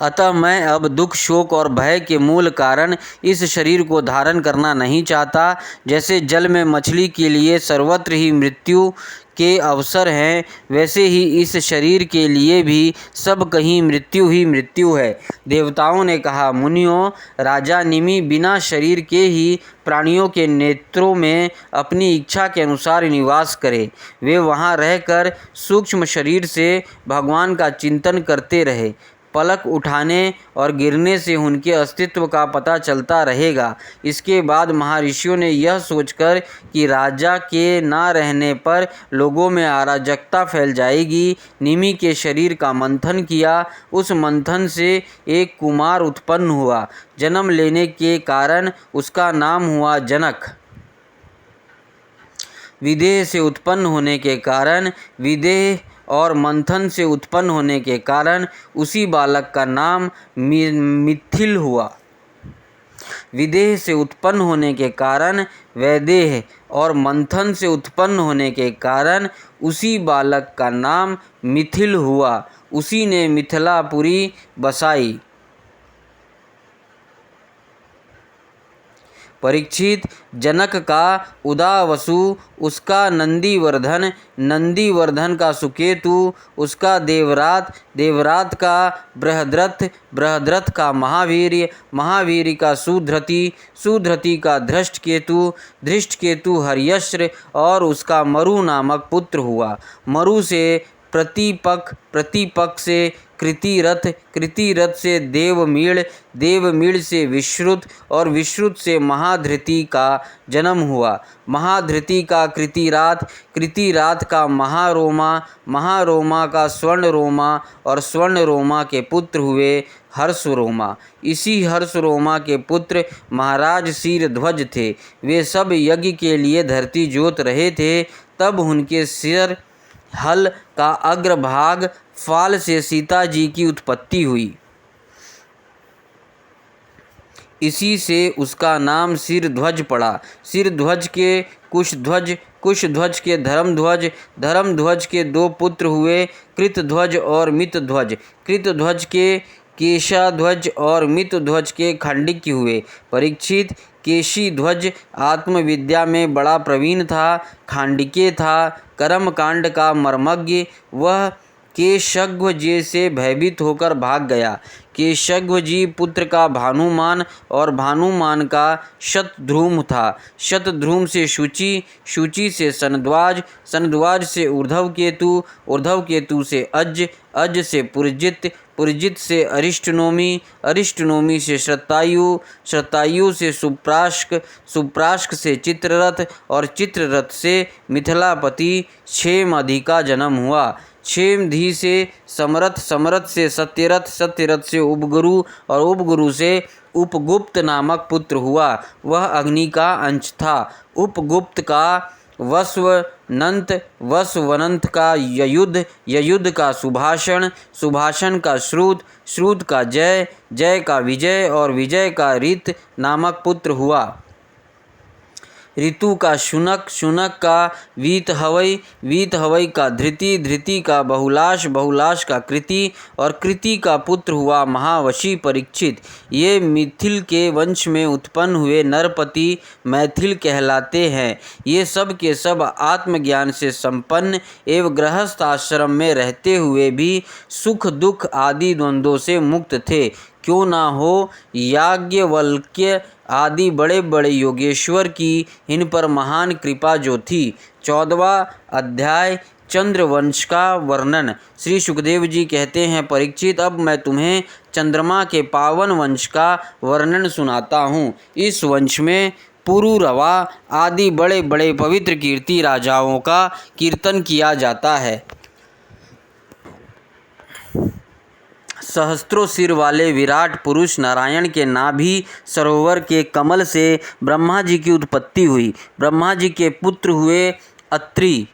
अतः मैं अब दुख, शोक और भय के मूल कारण इस शरीर को धारण करना नहीं चाहता। जैसे जल में मछली के लिए सर्वत्र ही मृत्यु के अवसर हैं, वैसे ही इस शरीर के लिए भी सब कहीं मृत्यु ही मृत्यु है। देवताओं ने कहा मुनियों, राजा निमि बिना शरीर के ही प्राणियों के नेत्रों में अपनी इच्छा के अनुसार निवास करे। वे वहाँ रहकर सूक्ष्म शरीर से भगवान का चिंतन करते रहे। पलक उठाने और गिरने से उनके अस्तित्व का पता चलता रहेगा। इसके बाद महर्षियों ने यह सोचकर कि राजा के ना रहने पर लोगों में अराजकता फैल जाएगी, निमि के शरीर का मंथन किया। उस मंथन से एक कुमार उत्पन्न हुआ। जन्म लेने के कारण उसका नाम हुआ जनक। विदेह से उत्पन्न होने के कारण विदेह और मंथन से उत्पन्न होने के कारण उसी बालक का नाम मिथिल हुआ। विदेह से उत्पन्न होने के कारण वैदेह और मंथन से उत्पन्न होने के कारण उसी बालक का नाम मिथिल हुआ। उसी ने मिथिलापुरी बसाई। परीक्षित, जनक का उदावसु, उसका नंदीवर्धन, नंदीवर्धन का सुकेतु, उसका देवरात, देवरात का बृहद्रथ, बृहद्रथ का महावीर्य, महावीर्य का सुधृति, सुधृति का धृष्टकेतु, धृष्टकेतु हर्यश्र और उसका मरु नामक पुत्र हुआ। मरु से प्रतिपक, प्रतिपक से कृतिरथ, कृतिरथ से देवमीड़, देवमीड़ से विश्रुत और विश्रुत से महाधृति का जन्म हुआ। महाधृति का कृतिरात, कृतिरात का महारोमा, महारोमा का स्वर्णरोमा और स्वर्णरोमा के पुत्र हुए हर्षरोमा। इसी हर्षरोमा के पुत्र महाराज शीरध्वज थे। वे सब यज्ञ के लिए धरती जोत रहे थे। तब उनके सिर हल का अग्रभाग फाल से सीता जी की उत्पत्ति हुई। इसी से उसका नाम शीरध्वज पड़ा। शीरध्वज के कुशध्वज, कुशध्वज के धर्मध्वज, धर्मध्वज के दो पुत्र हुए, कृतध्वज और मितध्वज। कृतध्वज के केशाध्वज और मितध्वज के खांडिक्य हुए। परीक्षित, केशीध्वज आत्मविद्या में बड़ा प्रवीण था। खांडिके था कर्मकांड का मर्मज्ञ। वह केशग्वजी से भयभीत होकर भाग गया। केशग्वजी पुत्र का भानुमान और भानुमान का शतध्रुम था। शतध्रुम से शुचि, शुचि से सनद्वाज, सनद्वाज से ऊर्ध्व केतु, ऊर्ध्व केतु से अज, अज से पुरजित, पुरजित से अरिष्टनोमी, अरिष्टनोमी से श्रतायु, श्रतायु से सुप्राश्क, सुप्राश्क से चित्ररथ और चित्ररथ से मिथिलापति क्षेमधि का जन्म हुआ। क्षेमधि से समरथ, समरथ से सत्यरथ, सत्यरथ से उपगुरु और उपगुरु से उपगुप्त नामक पुत्र हुआ। वह अग्नि का अंश था। उपगुप्त का वस्वनंत, वस्वनंत का ययुध, ययुध का सुभाषण, सुभाषण का श्रुत, श्रुत का जय, जय का विजय और विजय का ऋत नामक पुत्र हुआ। ऋतु का शुनक, शुनक का वीतहवई, वीतहवई का धृति, धृति का बहुलाश, बहुलाश का कृति और कृति का पुत्र हुआ महावशी। परीक्षित, ये मिथिल के वंश में उत्पन्न हुए नरपति मैथिल कहलाते हैं। ये सब के सब आत्मज्ञान से संपन्न एवं गृहस्थ आश्रम में रहते हुए भी सुख दुख आदि द्वंद्वों से मुक्त थे। क्यों ना हो, याज्ञवल्क्य आदि बड़े बड़े योगेश्वर की इन पर महान कृपा जो थी। 14वां अध्याय चंद्रवंश का वर्णन। श्री सुखदेव जी कहते हैं, परीक्षित, अब मैं तुम्हें चंद्रमा के पावन वंश का वर्णन सुनाता हूँ। इस वंश में पुरुरवा आदि बड़े बड़े पवित्र कीर्ति राजाओं का कीर्तन किया जाता है। सहस्त्रों सिर वाले विराट पुरुष नारायण के नाभि सरोवर के कमल से ब्रह्मा जी की उत्पत्ति हुई। ब्रह्मा जी के पुत्र हुए अत्रि।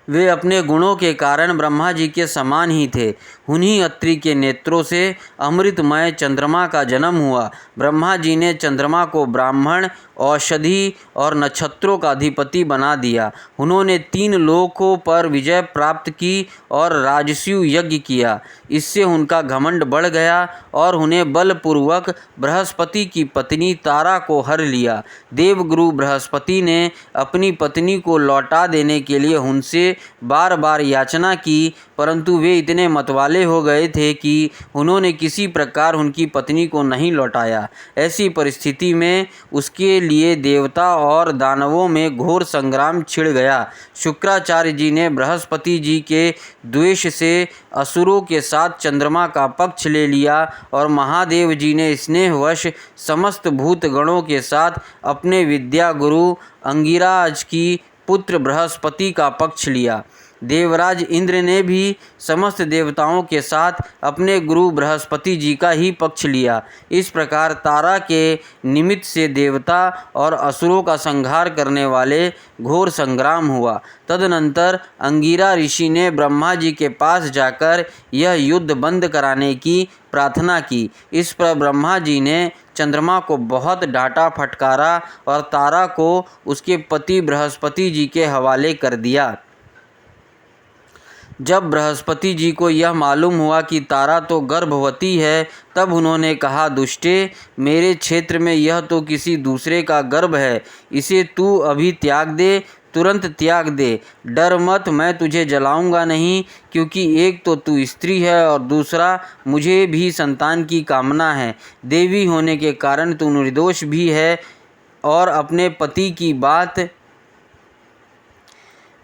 वे अपने गुणों के कारण ब्रह्मा जी के समान ही थे। उन्हीं अत्रि के नेत्रों से अमृतमय चंद्रमा का जन्म हुआ। ब्रह्मा जी ने चंद्रमा को ब्राह्मण, औषधि और नक्षत्रों का अधिपति बना दिया। उन्होंने 3 लोकों पर विजय प्राप्त की और राजसूय यज्ञ किया। इससे उनका घमंड बढ़ गया और उन्हें बलपूर्वक बृहस्पति की पत्नी तारा को हर लिया। देवगुरु बृहस्पति ने अपनी पत्नी को लौटा देने के लिए उनसे बार बार याचना की, परंतु वे इतने मतवाले हो गए थे कि उन्होंने किसी प्रकार उनकी पत्नी को नहीं लौटाया। ऐसी परिस्थिति में उसके लिए देवता और दानवों में घोर संग्राम छिड़ गया। शुक्राचार्य जी ने बृहस्पति जी के द्वेष से असुरों के साथ चंद्रमा का पक्ष ले लिया और महादेव जी ने स्नेहवश समस्त भूतगणों के साथ अपने विद्या गुरु अंगिराज की पुत्र बृहस्पति का पक्ष लिया। देवराज इंद्र ने भी समस्त देवताओं के साथ अपने गुरु बृहस्पति जी का ही पक्ष लिया। इस प्रकार तारा के निमित्त से देवता और असुरों का संहार करने वाले घोर संग्राम हुआ। तदनंतर अंगिरा ऋषि ने ब्रह्मा जी के पास जाकर यह युद्ध बंद कराने की प्रार्थना की। इस पर ब्रह्मा जी ने चंद्रमा को बहुत डांटा फटकारा और तारा को उसके पति बृहस्पति जी के हवाले कर दिया। जब बृहस्पति जी को यह मालूम हुआ कि तारा तो गर्भवती है, तब उन्होंने कहा, दुष्टे, मेरे क्षेत्र में यह तो किसी दूसरे का गर्भ है, इसे तू अभी त्याग दे, तुरंत त्याग दे। डर मत, मैं तुझे जलाऊंगा नहीं, क्योंकि एक तो तू स्त्री है और दूसरा मुझे भी संतान की कामना है। देवी होने के कारण तू निर्दोष भी है। और अपने पति की बात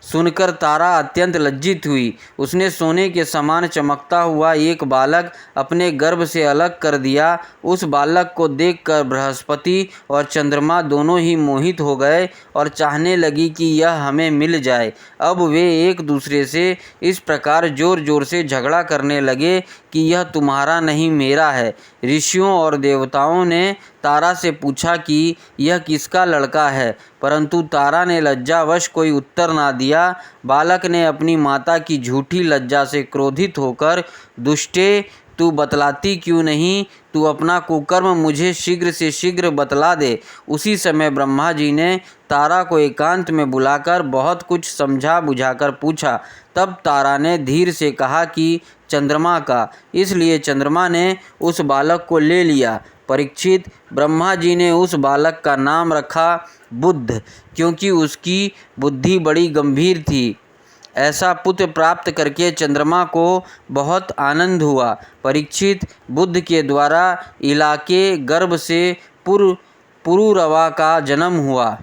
सुनकर तारा अत्यंत लज्जित हुई। उसने सोने के समान चमकता हुआ एक बालक अपने गर्भ से अलग कर दिया। उस बालक को देखकर बृहस्पति और चंद्रमा दोनों ही मोहित हो गए और चाहने लगी कि यह हमें मिल जाए। अब वे एक दूसरे से इस प्रकार जोर जोर से झगड़ा करने लगे कि यह तुम्हारा नहीं मेरा है। ऋषियों और देवताओं ने तारा से पूछा कि यह किसका लड़का है, परंतु तारा ने लज्जावश कोई उत्तर ना दिया। बालक ने अपनी माता की झूठी लज्जा से क्रोधित होकर, दुष्टे, तू बतलाती क्यों नहीं? तू अपना कुकर्म मुझे शीघ्र से शीघ्र बतला दे। उसी समय ब्रह्मा जी ने तारा को एकांत में बुलाकर बहुत कुछ समझा बुझाकर पूछा। तब तारा ने धीर से कहा कि चंद्रमा का। इसलिए चंद्रमा ने उस बालक को ले लिया। परीक्षित, ब्रह्मा जी ने उस बालक का नाम रखा बुद्ध, क्योंकि उसकी बुद्धि बड़ी गंभीर थी। ऐसा पुत्र प्राप्त करके चंद्रमा को बहुत आनंद हुआ। परीक्षित, बुद्ध के द्वारा इलाके गर्भ से पुरुरवा का जन्म हुआ।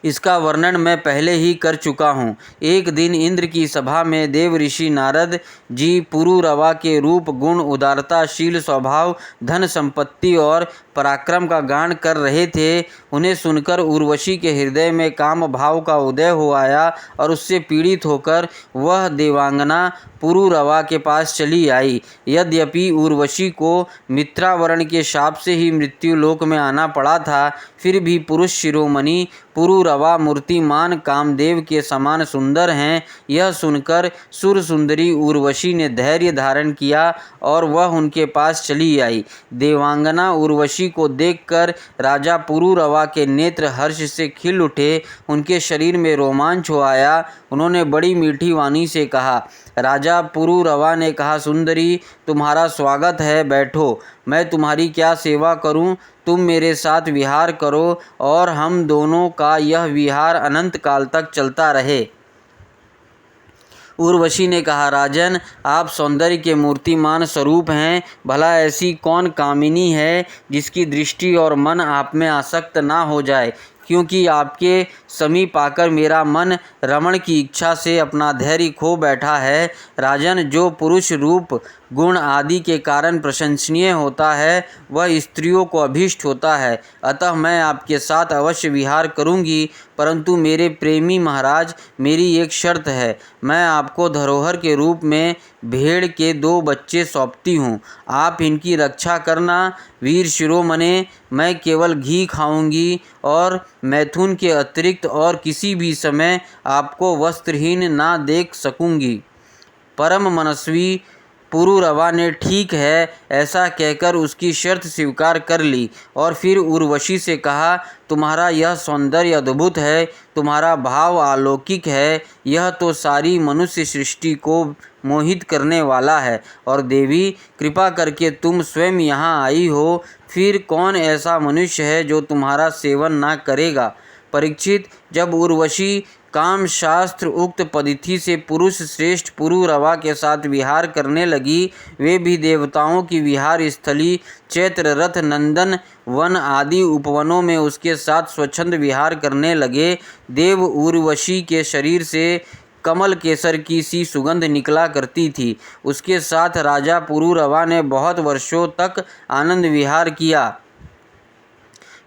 इसका वर्णन मैं पहले ही कर चुका हूँ। एक दिन इंद्र की सभा में देव ऋषि नारद जी पुरुरवा के रूप, गुण, उदारता, शील, स्वभाव, धन संपत्ति और पराक्रम का गान कर रहे थे। उन्हें सुनकर उर्वशी के हृदय में काम भाव का उदय हो आया और उससे पीड़ित होकर वह देवांगना पुरुरवा के पास चली आई। यद्यपि उर्वशी को मित्रावरण के शाप से ही मृत्यु लोक में आना पड़ा था, फिर भी पुरुष शिरोमणि पुरुरवा मूर्तिमान कामदेव के समान सुंदर हैं। यह सुनकर सुर सुंदरी उर्वशी ने धैर्य धारण किया और वह उनके पास चली आई। देवांगना उर्वशी को देखकर राजा पुरुरवा के नेत्र हर्ष से खिल उठे। उनके शरीर में रोमांच हो आया। उन्होंने बड़ी मीठी वाणी से कहा। राजा पुरुरवा ने कहा, सुंदरी, तुम्हारा स्वागत है, बैठो। मैं तुम्हारी क्या सेवा करूं? तुम मेरे साथ विहार करो और हम दोनों का यह विहार अनंत काल तक चलता रहे। उर्वशी ने कहा, राजन, आप सौंदर्य के मूर्तिमान स्वरूप हैं। भला ऐसी कौन कामिनी है जिसकी दृष्टि और मन आप में आसक्त ना हो जाए? क्योंकि आपके समीप आकर मेरा मन रमण की इच्छा से अपना धैर्य खो बैठा है। राजन, जो पुरुष रूप गुण आदि के कारण प्रशंसनीय होता है वह स्त्रियों को अभीष्ट होता है। अतः मैं आपके साथ अवश्य विहार करूंगी, परंतु मेरे प्रेमी महाराज, मेरी एक शर्त है। मैं आपको धरोहर के रूप में भेड़ के 2 बच्चे सौंपती हूँ। आप इनकी रक्षा करना। वीर शिरोमणे, मैं केवल घी खाऊंगी और मैथुन के अतिरिक्त और किसी भी समय आपको वस्त्रहीन ना देख सकूंगी। परम मनस्वी पुरुरवा ने ठीक है ऐसा कहकर उसकी शर्त स्वीकार कर ली और फिर उर्वशी से कहा, तुम्हारा यह सौंदर्य अद्भुत है, तुम्हारा भाव अलौकिक है, यह तो सारी मनुष्य सृष्टि को मोहित करने वाला है। और देवी, कृपा करके तुम स्वयं यहाँ आई हो, फिर कौन ऐसा मनुष्य है जो तुम्हारा सेवन ना करेगा। परीक्षित, जब उर्वशी काम शास्त्र उक्त पद्धति से पुरुष श्रेष्ठ पुरुरवा के साथ विहार करने लगी, वे भी देवताओं की विहार स्थली चैत्र रथ नंदन वन आदि उपवनों में उसके साथ स्वच्छंद विहार करने लगे। देव उर्वशी के शरीर से कमल केसर की सी सुगंध निकला करती थी। उसके साथ राजा पुरुरवा ने बहुत वर्षों तक आनंद विहार किया।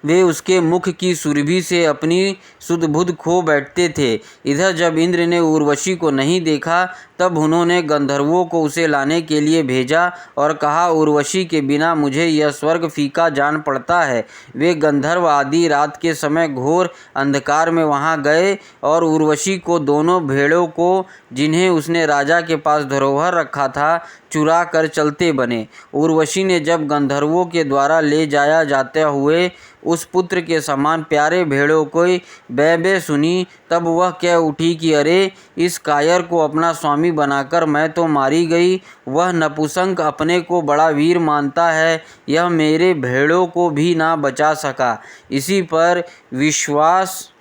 वे उसके मुख की सुरभि से अपनी सुध-बुध खो बैठते थे। इधर जब इंद्र ने उर्वशी को नहीं देखा तब उन्होंने गंधर्वों को उसे लाने के लिए भेजा और कहा, उर्वशी के बिना मुझे यह स्वर्ग फीका जान पड़ता है। वे गंधर्व आदि रात के समय घोर अंधकार में वहां गए और उर्वशी को दोनों भेड़ों को, जिन्हें उसने राजा के पास धरोहर रखा था, चुरा कर चलते बने। उर्वशी ने जब गंधर्वों के द्वारा ले जाया जाते हुए उस पुत्र के समान प्यारे भेड़ों को बै सुनी, तब वह कह उठी कि अरे, इस कायर को अपना स्वामी बनाकर मैं तो मारी गई। वह नपुंसक अपने को बड़ा वीर मानता है, यह मेरे भेड़ों को भी ना बचा सका। इसी पर विश्वास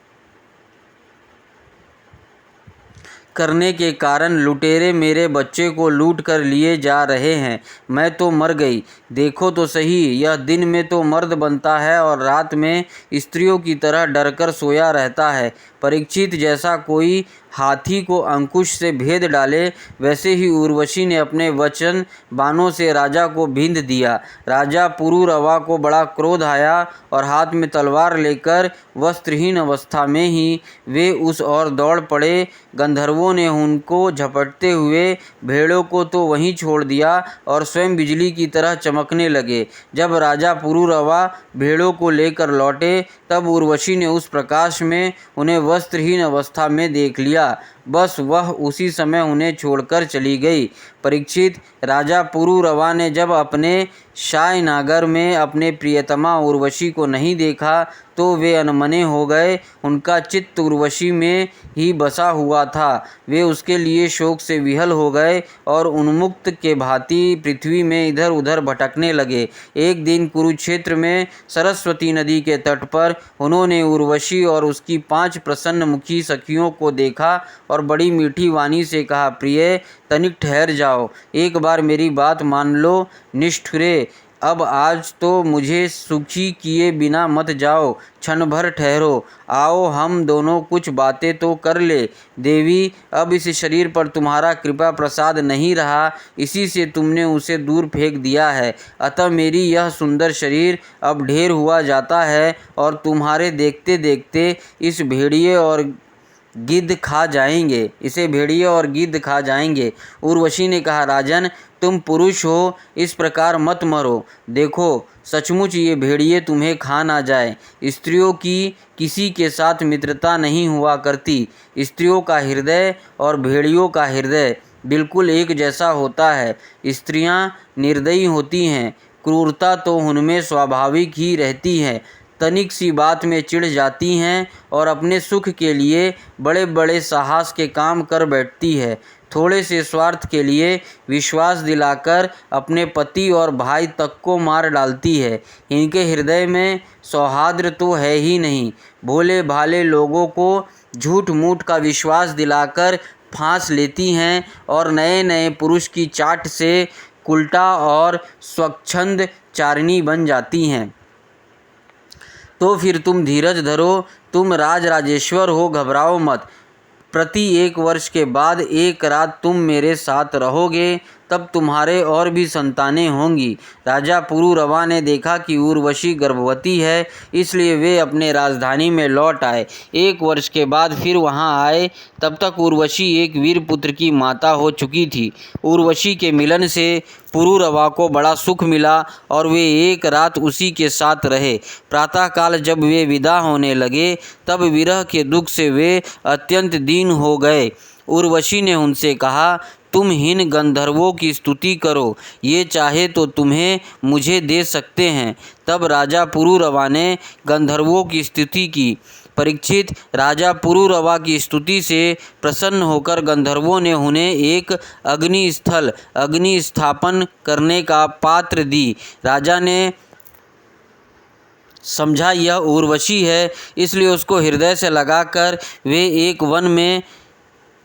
करने के कारण लुटेरे मेरे बच्चे को लूट कर लिए जा रहे हैं। मैं तो मर गई। देखो तो सही, यह दिन में तो मर्द बनता है और रात में स्त्रियों की तरह डरकर सोया रहता है। परीक्षित, जैसा कोई हाथी को अंकुश से भेद डाले, वैसे ही उर्वशी ने अपने वचन बाणों से राजा को बींध दिया। राजा पुरुरवा को बड़ा क्रोध आया और हाथ में तलवार लेकर वस्त्रहीन अवस्था में ही वे उस ओर दौड़ पड़े। गंधर्वों ने उनको झपटते हुए भेड़ों को तो वहीं छोड़ दिया और स्वयं बिजली की तरह चमकने लगे। जब राजा पुरुरवा भेड़ों को लेकर लौटे तब उर्वशी ने उस प्रकाश में उन्हें वस्त्रहीन अवस्था में देख लिया। बस वह उसी समय उन्हें छोड़कर चली गई। परीक्षित, राजा पुरुरवा ने जब अपने शायनागर में अपने प्रियतमा उर्वशी को नहीं देखा तो वे अनमने हो गए। उनका चित्त उर्वशी में ही बसा हुआ था। वे उसके लिए शोक से विहल हो गए और उन्मुक्त के भांति पृथ्वी में इधर उधर भटकने लगे। एक दिन कुरुक्षेत्र में सरस्वती नदी के तट पर उन्होंने उर्वशी और उसकी 5 प्रसन्न मुखी सखियों को देखा और बड़ी मीठी वाणी से कहा, प्रिय, तनिक ठहर जाओ, एक बार मेरी बात मान लो। निष्ठुरे, अब आज तो मुझे सुखी किए बिना मत जाओ, क्षण भर ठहरो, आओ हम दोनों कुछ बातें तो कर ले। देवी, अब इस शरीर पर तुम्हारा कृपा प्रसाद नहीं रहा, इसी से तुमने उसे दूर फेंक दिया है। अतः मेरी यह सुंदर शरीर अब ढेर हुआ जाता है और तुम्हारे देखते देखते इस भेड़िए और गिद्ध खा जाएंगे, इसे भेड़िए और गिद्ध खा जाएंगे। उर्वशी ने कहा, राजन, तुम पुरुष हो, इस प्रकार मत मरो। देखो, सचमुच ये भेड़िए तुम्हें खा ना जाए। स्त्रियों की किसी के साथ मित्रता नहीं हुआ करती। स्त्रियों का हृदय और भेड़ियों का हृदय बिल्कुल एक जैसा होता है। स्त्रियां निर्दयी होती हैं, क्रूरता तो उनमें स्वाभाविक ही रहती है। तनिक सी बात में चिढ़ जाती हैं और अपने सुख के लिए बड़े बड़े साहस के काम कर बैठती है। थोड़े से स्वार्थ के लिए विश्वास दिलाकर अपने पति और भाई तक को मार डालती है। इनके हृदय में सौहार्द तो है ही नहीं। भोले भाले लोगों को झूठ मूठ का विश्वास दिलाकर फांस लेती हैं और नए नए पुरुष की चाट से कुलटा और स्वच्छंद चारिणी बन जाती हैं। तो फिर तुम धीरज धरो, तुम राजराजेश्वर हो, घबराओ मत। प्रति 1 वर्ष के बाद एक रात तुम मेरे साथ रहोगे, तब तुम्हारे और भी संतानें होंगी। राजा पुरूरवा ने देखा कि उर्वशी गर्भवती है, इसलिए वे अपने राजधानी में लौट आए। 1 वर्ष के बाद फिर वहां आए, तब तक उर्वशी एक वीर पुत्र की माता हो चुकी थी। उर्वशी के मिलन से पुरूरवा को बड़ा सुख मिला और वे एक रात उसी के साथ रहे। प्रातःकाल जब वे विदा होने लगे, तब विरह के दुख से वे अत्यंत दीन हो गए। उर्वशी ने उनसे कहा, तुम हीन गंधर्वों की स्तुति करो, ये चाहे तो तुम्हें मुझे दे सकते हैं। तब राजा पुरूरवा ने गंधर्वों की स्तुति की। परीक्षित, राजा पुरूरवा की स्तुति से प्रसन्न होकर गंधर्वों ने उन्हें एक अग्नि स्थापन करने का पात्र दी। राजा ने समझा यह उर्वशी है, इसलिए उसको हृदय से लगाकर वे एक वन में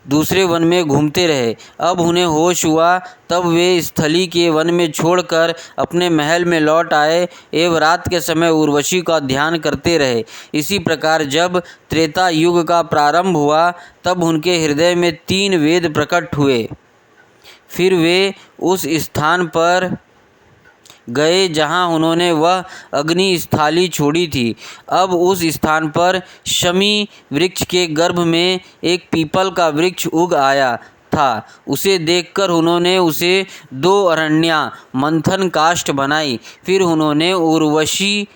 दूसरे वन में घूमते रहे। अब उन्हें होश हुआ, तब वे स्थली के वन में छोड़कर अपने महल में लौट आए एवं रात के समय उर्वशी का ध्यान करते रहे। इसी प्रकार जब त्रेता युग का प्रारंभ हुआ, तब उनके हृदय में 3 वेद प्रकट हुए। फिर वे उस स्थान पर गए जहां उन्होंने वह अग्नि स्थाली छोड़ी थी। अब उस स्थान पर शमी वृक्ष के गर्भ में एक पीपल का वृक्ष उग आया था। उसे देखकर उन्होंने उसे 2 अरण्या मंथन काष्ठ बनाई। फिर उन्होंने उर्वशी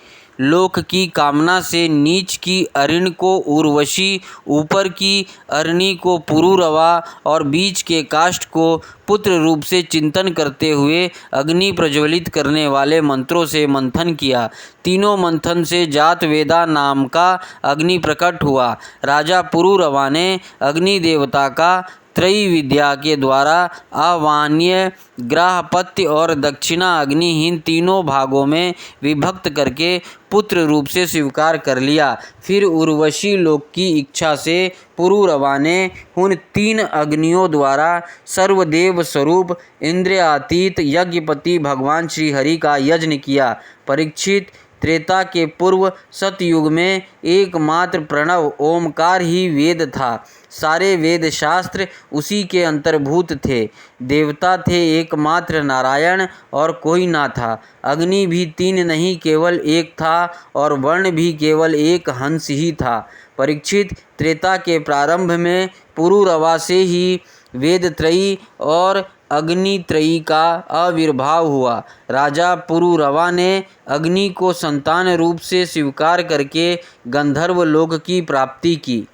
लोक की कामना से नीच की अरिण को उर्वशी, ऊपर की अरणी को पुरूरवा और बीच के काष्ठ को पुत्र रूप से चिंतन करते हुए अग्नि प्रज्वलित करने वाले मंत्रों से मंथन किया। तीनों मंथन से जात वेदा नाम का अग्नि प्रकट हुआ। राजा पुरूरवा ने अग्नि देवता का त्रयी विद्या के द्वारा आह्वान्य, ग्राहपत्य और दक्षिणा अग्निहीन तीनों भागों में विभक्त करके पुत्र रूप से स्वीकार कर लिया। फिर उर्वशी लोक की इच्छा से पुरूरवा ने उन 3 अग्नियों द्वारा सर्वदेव स्वरूप इंद्रियातीत यज्ञपति भगवान श्री हरि का यज्ञ किया। परीक्षित, त्रेता के पूर्व सतयुग में एकमात्र प्रणव ओमकार ही वेद था। सारे वेद शास्त्र उसी के अंतर्भूत थे। देवता थे एकमात्र नारायण और कोई ना था। अग्नि भी 3 नहीं केवल एक था और वर्ण भी केवल एक हंस ही था। परीक्षित, त्रेता के प्रारंभ में पुरूरवा से ही वेदत्रयी और अग्नित्रयी का आविर्भाव हुआ। राजा पुरूरवा ने अग्नि को संतान रूप से स्वीकार करके गंधर्व लोक की प्राप्ति की।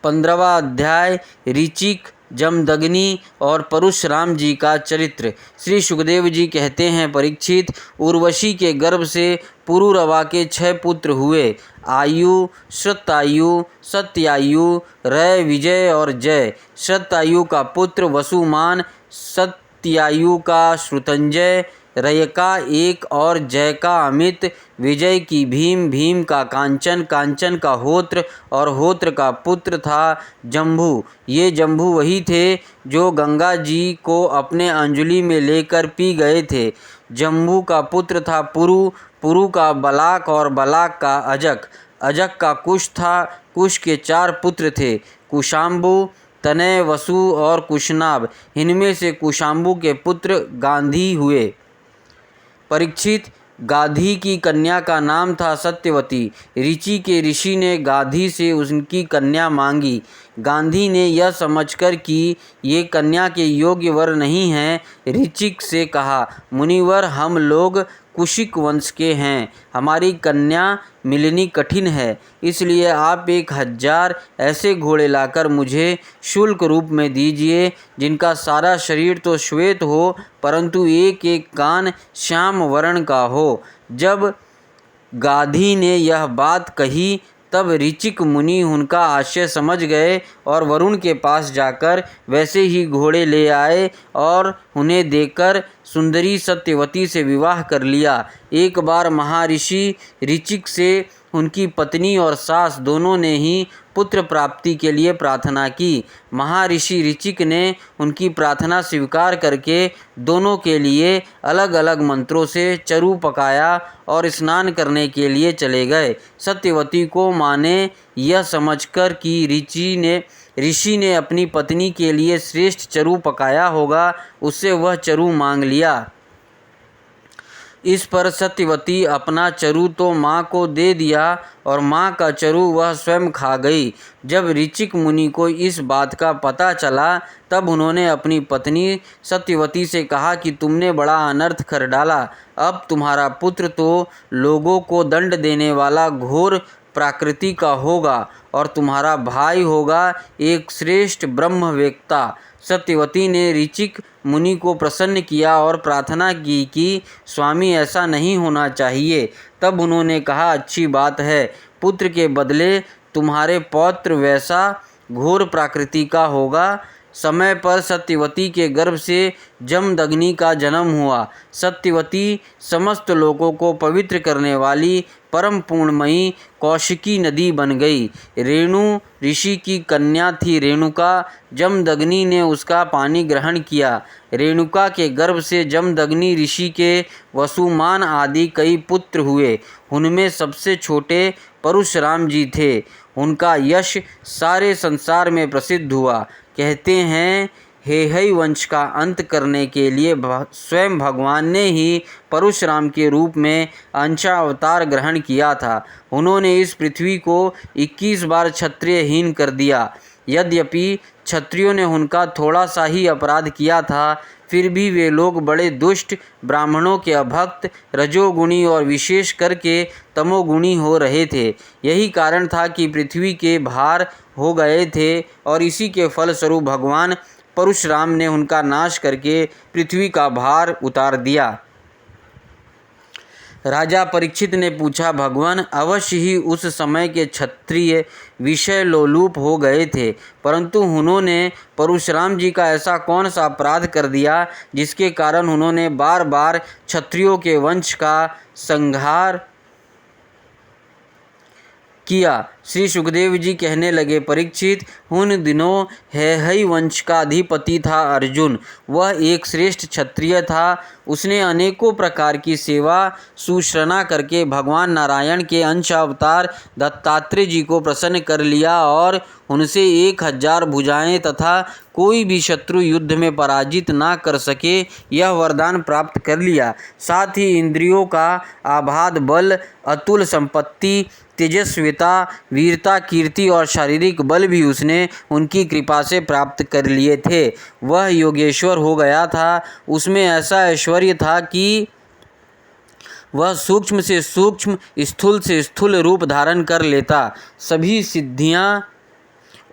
15वां अध्याय ऋचिक, जमदग्नि और परशुराम जी का चरित्र। श्री सुखदेव जी कहते हैं, परीक्षित, उर्वशी के गर्भ से पुरूरवा के 6 पुत्र हुए। आयु, श्रुतायु, सत्यायु, रय, विजय और जय। श्रुतायु का पुत्र वसुमान, सत्यायु का श्रुतंजय, रय का एक और जय का अमित, विजय की भीम, भीम का कांचन, कांचन का होत्र और होत्र का पुत्र था जम्भू। ये जम्भू वही थे जो गंगा जी को अपने अंजलि में लेकर पी गए थे। जम्भू का पुत्र था पुरु, पुरु का बलाक और बलाक का अजक, अजक का कुश था। कुश के 4 पुत्र थे, कुशाम्बु, तनय, वसु और कुशनाभ। इनमें से कुशाम्बु के पुत्र गांधी हुए। परीक्षित, गाधी की कन्या का नाम था सत्यवती। ऋचि के ऋषि ने गाधी से उनकी कन्या मांगी। गांधी ने यह समझकर कि ये कन्या के योग्य वर नहीं हैं, ऋचिक से कहा, मुनिवर, हम लोग कुशिक वंश के हैं, हमारी कन्या मिलनी कठिन है, इसलिए आप 1000 ऐसे घोड़े लाकर मुझे शुल्क रूप में दीजिए, जिनका सारा शरीर तो श्वेत हो, परंतु एक एक कान श्याम वर्ण का हो। जब गाधी ने यह बात कही, तब ऋचिक मुनि उनका आशय समझ गए और वरुण के पास जाकर वैसे ही घोड़े ले आए और उन्हें देकर सुंदरी सत्यवती से विवाह कर लिया। एक बार महर्षि ऋचिक से उनकी पत्नी और सास दोनों ने ही पुत्र प्राप्ति के लिए प्रार्थना की। महर्षि ऋचिक ने उनकी प्रार्थना स्वीकार करके दोनों के लिए अलग अलग मंत्रों से चरु पकाया और स्नान करने के लिए चले गए। सत्यवती को माँ ने यह समझकर कि ऋषि ने अपनी पत्नी के लिए श्रेष्ठ चरु पकाया होगा, उससे वह चरु मांग लिया। इस पर सत्यवती अपना चरु तो माँ को दे दिया और माँ का चरु वह स्वयं खा गई। जब ऋचिक मुनि को इस बात का पता चला तब उन्होंने अपनी पत्नी सत्यवती से कहा कि तुमने बड़ा अनर्थ कर डाला। अब तुम्हारा पुत्र तो लोगों को दंड देने वाला घोर प्रकृति का होगा और तुम्हारा भाई होगा एक श्रेष्ठ ब्रह्मवेत्ता। सत्यवती ने ऋचिक मुनि को प्रसन्न किया और प्रार्थना की कि स्वामी ऐसा नहीं होना चाहिए। तब उन्होंने कहा, अच्छी बात है, पुत्र के बदले तुम्हारे पौत्र वैसा घोर प्रकृति का होगा। समय पर सत्यवती के गर्भ से जमदग्नि का जन्म हुआ। सत्यवती समस्त लोगों को पवित्र करने वाली परम पूर्णमयी कौशिकी नदी बन गई। रेणु ऋषि की कन्या थी रेणुका। जमदग्नि ने उसका पानी ग्रहण किया। रेणुका के गर्भ से जमदग्नि ऋषि के वसुमान आदि कई पुत्र हुए। उनमें सबसे छोटे परशुराम जी थे। उनका यश सारे संसार में प्रसिद्ध हुआ। कहते हैं हेहय वंश का अंत करने के लिए स्वयं भगवान ने ही परशुराम के रूप में अंशावतार ग्रहण किया था। उन्होंने इस पृथ्वी को 21 बार क्षत्रियहीन कर दिया। यद्यपि क्षत्रियों ने उनका थोड़ा सा ही अपराध किया था, फिर भी वे लोग बड़े दुष्ट, ब्राह्मणों के अभक्त, रजोगुणी और विशेष करके तमोगुणी हो रहे थे। यही कारण था कि पृथ्वी के भार हो गए थे और इसी के फलस्वरूप भगवान परशुराम ने उनका नाश करके पृथ्वी का भार उतार दिया। राजा परीक्षित ने पूछा, भगवान, अवश्य ही उस समय के क्षत्रिय विषय लोलुप हो गए थे, परंतु उन्होंने परशुराम जी का ऐसा कौन सा अपराध कर दिया जिसके कारण उन्होंने बार बार क्षत्रियों के वंश का संहार किया। श्री सुखदेव जी कहने लगे, परीक्षित, उन दिनों हेहय वंश का अधिपति था अर्जुन। वह एक श्रेष्ठ क्षत्रिय था। उसने अनेकों प्रकार की सेवा सुश्रना करके भगवान नारायण के अंश अवतार दत्तात्रेय जी को प्रसन्न कर लिया और उनसे 1000 भुजाएं तथा कोई भी शत्रु युद्ध में पराजित ना कर सके यह वरदान प्राप्त कर लिया। साथ ही इंद्रियों का अबाध बल, अतुल संपत्ति, तेजस्विता, वीरता, कीर्ति और शारीरिक बल भी उसने उनकी कृपा से प्राप्त कर लिए थे। वह योगेश्वर हो गया था। उसमें ऐसा ऐश्वर्य था कि वह सूक्ष्म से सूक्ष्म, स्थूल से स्थूल रूप धारण कर लेता। सभी सिद्धियां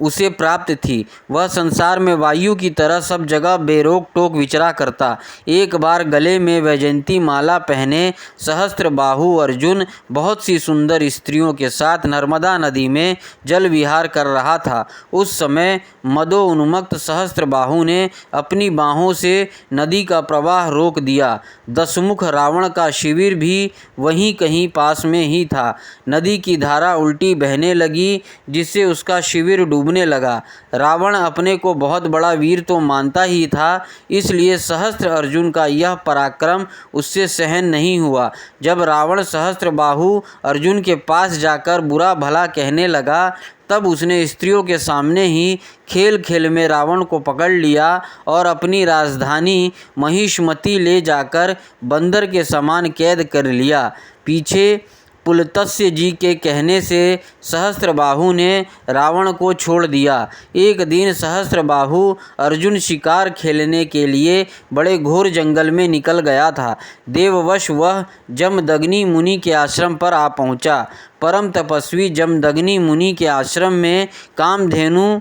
उसे प्राप्त थी। वह संसार में वायु की तरह सब जगह बेरोक टोक विचरा करता। एक बार गले में वैजयंती माला पहने सहस्त्र बाहु अर्जुन बहुत सी सुंदर स्त्रियों के साथ नर्मदा नदी में जल विहार कर रहा था। उस समय मदो उन्मत्त सहस्त्र बाहु ने अपनी बाहों से नदी का प्रवाह रोक दिया। दशमुख रावण का शिविर भी वहीं कहीं पास में ही था। नदी की धारा उल्टी बहने लगी, जिससे उसका शिविर डूबने लगा। रावण अपने को बहुत बड़ा वीर तो मानता ही था, इसलिए सहस्त्र अर्जुन का यह पराक्रम उससे सहन नहीं हुआ। जब रावण सहस्त्र बाहु अर्जुन के पास जाकर बुरा भला कहने लगा, तब उसने स्त्रियों के सामने ही खेल खेल में रावण को पकड़ लिया और अपनी राजधानी महिष्मती ले जाकर बंदर के समान कैद कर लिया। पीछे पुलत्स्य जी के कहने से सहस्त्रबाहु ने रावण को छोड़ दिया। एक दिन सहस्त्रबाहु अर्जुन शिकार खेलने के लिए बड़े घोर जंगल में निकल गया था। देववश वह जमदग्नि मुनि के आश्रम पर आ पहुंचा। परम तपस्वी जमदग्नि मुनि के आश्रम में कामधेनु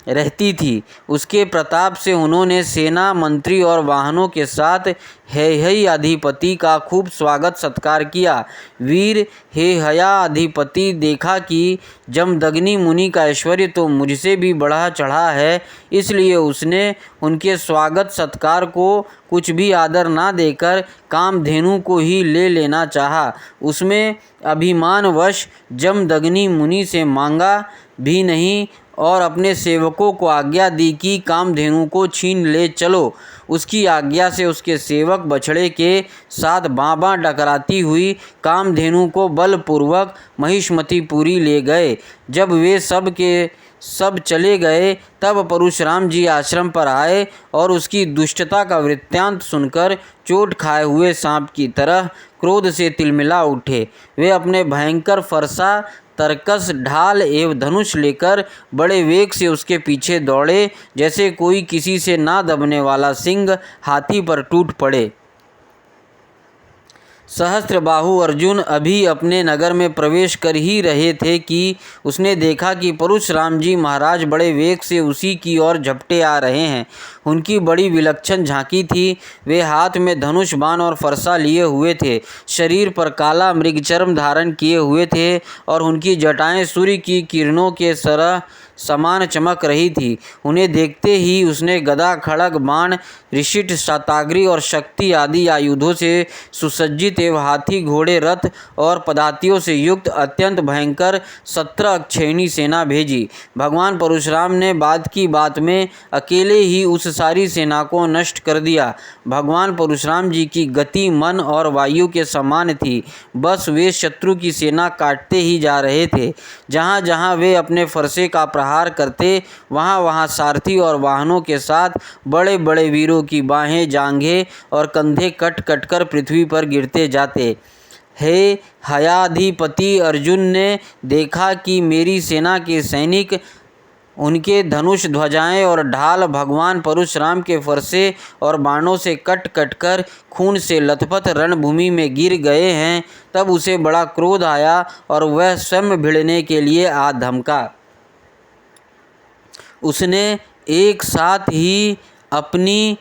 रहती थी। उसके प्रताप से उन्होंने सेना, मंत्री और वाहनों के साथ हेहय अधिपति का खूब स्वागत सत्कार किया। वीर हेहया अधिपति देखा कि जमदग्नि मुनि का ऐश्वर्य तो मुझसे भी बढ़ा चढ़ा है, इसलिए उसने उनके स्वागत सत्कार को कुछ भी आदर ना देकर कामधेनु को ही ले लेना चाहा। उसमें अभिमानवश जमदग्नि मुनि से मांगा भी नहीं और अपने सेवकों को आज्ञा दी कि कामधेनु को छीन ले चलो। उसकी आज्ञा से उसके सेवक बछड़े के साथ बाँ टकराती हुई कामधेनु को बलपूर्वक महिष्मतीपुरी ले गए। जब वे सब चले गए तब परशुराम जी आश्रम पर आए और उसकी दुष्टता का वृत्तांत सुनकर चोट खाए हुए सांप की तरह क्रोध से तिलमिला उठे। वे अपने भयंकर फरसा, तरकस, ढाल एवं धनुष लेकर बड़े वेग से उसके पीछे दौड़े, जैसे कोई किसी से ना दबने वाला सिंह हाथी पर टूट पड़े। सहस्त्रबाहु अर्जुन अभी अपने नगर में प्रवेश कर ही रहे थे कि उसने देखा कि परशुराम जी महाराज बड़े वेग से उसी की ओर झपटे आ रहे हैं। उनकी बड़ी विलक्षण झांकी थी। वे हाथ में धनुष, बाण और फरसा लिए हुए थे, शरीर पर काला मृगचर्म धारण किए हुए थे और उनकी जटाएं सूर्य की किरणों के समान चमक रही थी। उन्हें देखते ही उसने गदा, खड्ग, बाण, ऋषिट, शताग्री और शक्ति आदि आयुधों से सुसज्जित एवं हाथी, घोड़े, रथ और पदातियों से युक्त अत्यंत भयंकर 17 अक्षौहिणी सेना भेजी। भगवान परशुराम ने बात की बात में अकेले ही उस सारी सेना को नष्ट कर दिया। भगवान परशुराम जी की गति मन और वायु के समान थी। बस वे शत्रु की सेना काटते ही जा रहे थे। जहाँ जहाँ वे अपने फरसे का प्रहार करते, वहाँ वहाँ सारथी और वाहनों के साथ बड़े बड़े वीरों की बाहें, जांघें और कंधे कट कट कर पृथ्वी पर गिरते जाते। हे हयाधिपति अर्जुन ने देखा कि मेरी सेना के सैनिक, उनके धनुष, ध्वजाएं और ढाल भगवान परशुराम के फरसे और बाणों से कट कट कर खून से लथपथ रणभूमि में गिर गए हैं। तब उसे बड़ा क्रोध आया और वह स्वयं भिड़ने के लिए आ धमका। उसने एक साथ ही अपनी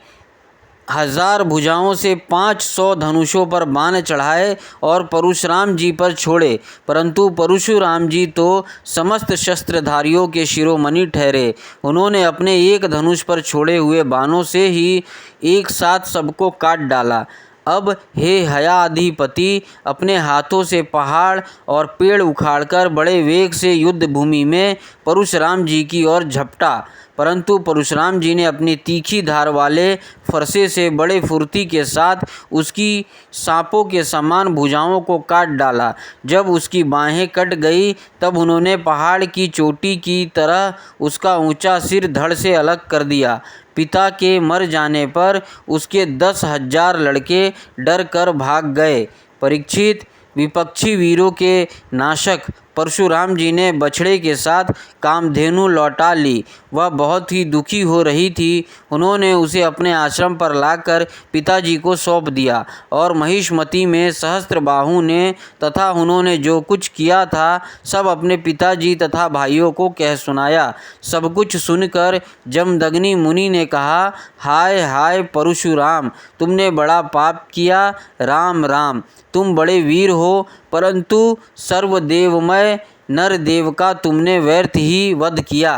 1000 भुजाओं से 500 धनुषों पर बाण चढ़ाए और परशुराम जी पर छोड़े, परंतु परशुराम जी तो समस्त शस्त्रधारियों के शिरोमणि ठहरे। उन्होंने अपने एक धनुष पर छोड़े हुए बाणों से ही एक साथ सबको काट डाला। अब हे हयाधिपति, अपने हाथों से पहाड़ और पेड़ उखाड़कर बड़े वेग से युद्ध भूमि में परशुराम जी की ओर झपटा, परंतु परशुराम जी ने अपनी तीखी धार वाले फरसे से बड़े फुर्ती के साथ उसकी सांपों के समान भुजाओं को काट डाला। जब उसकी बाहें कट गई तब उन्होंने पहाड़ की चोटी की तरह उसका ऊंचा सिर धड़ से अलग कर दिया। पिता के मर जाने पर उसके 10,000 लड़के डर कर भाग गए। परीक्षित, विपक्षी वीरों के नाशक परशुराम जी ने बछड़े के साथ कामधेनु लौटा ली। वह बहुत ही दुखी हो रही थी। उन्होंने उसे अपने आश्रम पर लाकर पिताजी को सौंप दिया और महिष्मती में सहस्त्रबाहु ने तथा उन्होंने जो कुछ किया था सब अपने पिताजी तथा भाइयों को कह सुनाया। सब कुछ सुनकर जमदग्नि मुनि ने कहा, हाय हाय परशुराम, तुमने बड़ा पाप किया। राम राम, तुम बड़े वीर हो, परंतु सर्वदेवमय नरदेव का तुमने व्यर्थ ही वध किया।